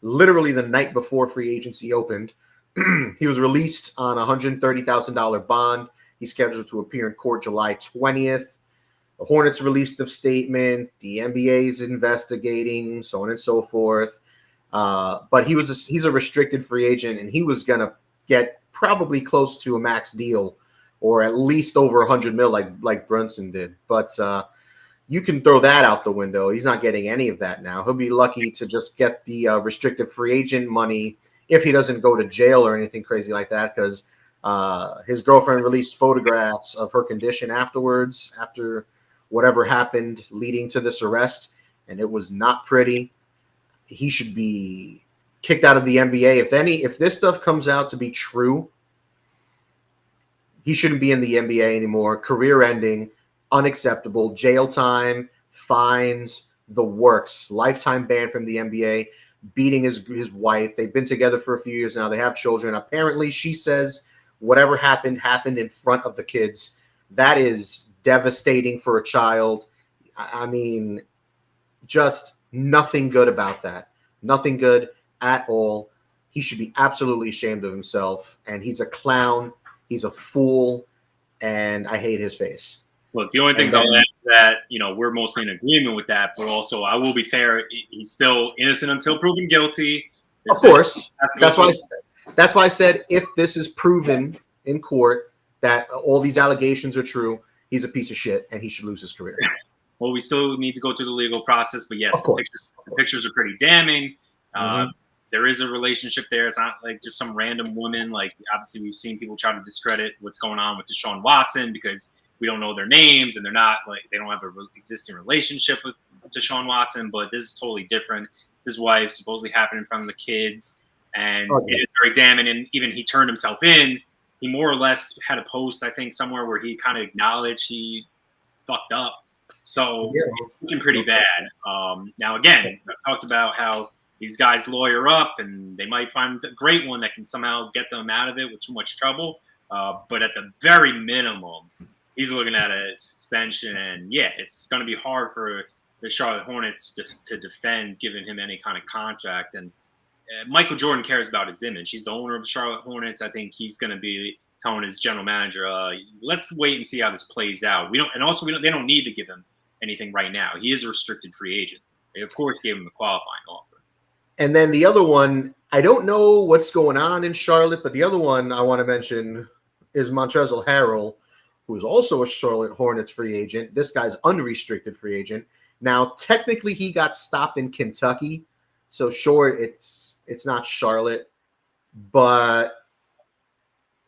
literally the night before free agency opened. He was released on a $130,000 bond. He's scheduled to appear in court July 20th. The Hornets released a statement. The NBA is investigating, so on and so forth. But he's a restricted free agent, and he was going to get probably close to a max deal, or at least over $100 million like Brunson did. But you can throw that out the window. He's not getting any of that now. He'll be lucky to just get the restricted free agent money if he doesn't go to jail or anything crazy like that, because his girlfriend released photographs of her condition afterwards, after whatever happened leading to this arrest, and it was not pretty. He should be kicked out of the NBA. If this stuff comes out to be true, he shouldn't be in the NBA anymore. Career ending, unacceptable, jail time, fines, the works, lifetime ban from the NBA, beating his wife. They've been together for a few years now. They have children. Apparently, she says whatever happened in front of the kids. That is devastating for a child. I mean, just nothing good about that. Nothing good at all. He should be absolutely ashamed of himself. And he's a clown. He's a fool. And I hate his face. Look, the only things I'll add to that, we're mostly in agreement with that. But also, I will be fair. He's still innocent until proven guilty. Of course. That's why I said if this is proven in court, that all these allegations are true, he's a piece of shit and he should lose his career. Well, we still need to go through the legal process, but yes, Of course. the pictures are pretty damning. Mhm. There is a relationship there. It's not like just some random woman. Like, obviously, we've seen people try to discredit what's going on with Deshaun Watson because we don't know their names and they're not like they don't have a existing relationship with Deshaun Watson. But this is totally different. It's his wife, supposedly happened in front of the kids, and Okay. it is very damning. And even he turned himself in. He more or less had a post, I think, somewhere where he kind of acknowledged he fucked up. So Yeah. it's looking pretty bad. Now, again, I talked about how these guys lawyer up and they might find a great one that can somehow get them out of it with too much trouble. But at the very minimum, he's looking at a suspension. And yeah, it's going to be hard for the Charlotte Hornets to defend giving him any kind of contract. And Michael Jordan cares about his image. He's the owner of the Charlotte Hornets. I think he's going to be telling his general manager, let's wait and see how this plays out. They don't need to give him anything right now. He is a restricted free agent. They, of course, gave him the qualifying offer. And then the other one, I don't know what's going on in Charlotte, but the other one I want to mention is Montrezl Harrell, who is also a Charlotte Hornets free agent. This guy's unrestricted free agent. Now, technically, he got stopped in Kentucky, so sure, it's not Charlotte, but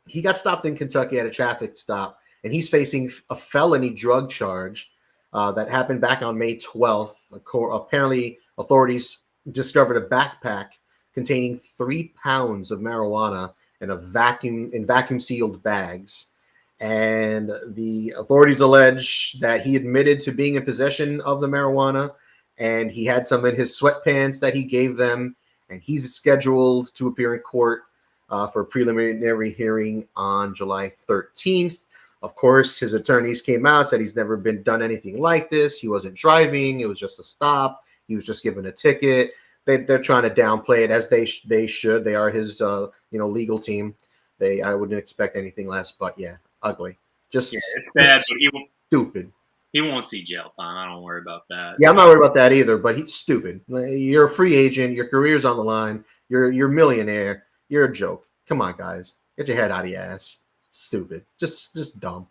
he got stopped in Kentucky at a traffic stop, and he's facing a felony drug charge that happened back on May 12th. Apparently, authorities discovered a backpack containing 3 pounds of marijuana in vacuum sealed bags. And the authorities allege that he admitted to being in possession of the marijuana, and he had some in his sweatpants that he gave them, and he's scheduled to appear in court for a preliminary hearing on July 13th. Of course, his attorneys came out, said he's never been done anything like this. He wasn't driving. It was just a stop. He was just given a ticket. They're trying to downplay it, as they should. They are his legal team. I wouldn't expect anything less, but yeah, ugly. Just, yeah, it's bad, but stupid. He won't see jail time. I don't worry about that. Yeah, I'm not worried about that either, but he's stupid. You're a free agent. Your career's on the line. You're a millionaire. You're a joke. Come on, guys. Get your head out of your ass. Stupid. Just dumb.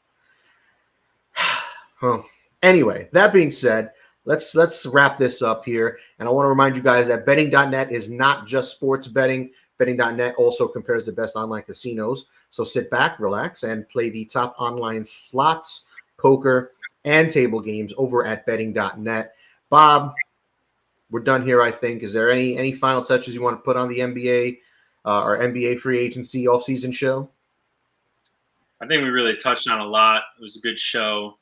Well, anyway, that being said, let's wrap this up here. And I want to remind you guys that betting.net is not just sports betting. Betting.net also compares the best online casinos. So sit back, relax, and play the top online slots, poker, and table games over at betting.net. Bob, we're done here, I think. Is there any final touches you want to put on the NBA or NBA free agency offseason show? I think we really touched on a lot. It was a good show.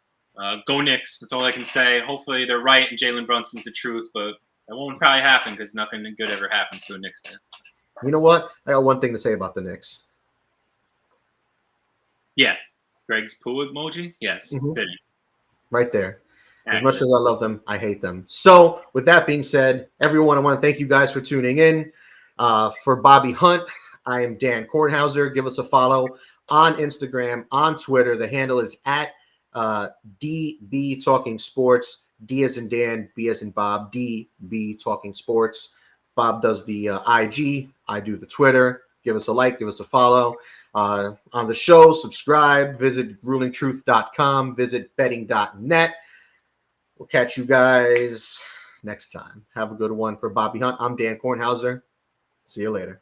Go Knicks. That's all I can say. Hopefully they're right and Jalen Brunson's the truth, but that won't probably happen because nothing good ever happens to a Knicks fan. You know what? I got one thing to say about the Knicks. Yeah. Greg's poo emoji? Yes. Mm-hmm. Right there. As Accurate. much as I love them, I hate them. So, with that being said, everyone, I want to thank you guys for tuning in. For Bobby Hunt, I am Dan Kornhauser. Give us a follow on Instagram, on Twitter. The handle is at DB Talking Sports. D as in Dan, B as in Bob, DB Talking Sports. Bob does the IG. I do the Twitter. Give us a like. Give us a follow. On the show, subscribe. Visit rulingtruth.com. Visit betting.net. We'll catch you guys next time. Have a good one. For Bobby Hunt, I'm Dan Kornhauser. See you later.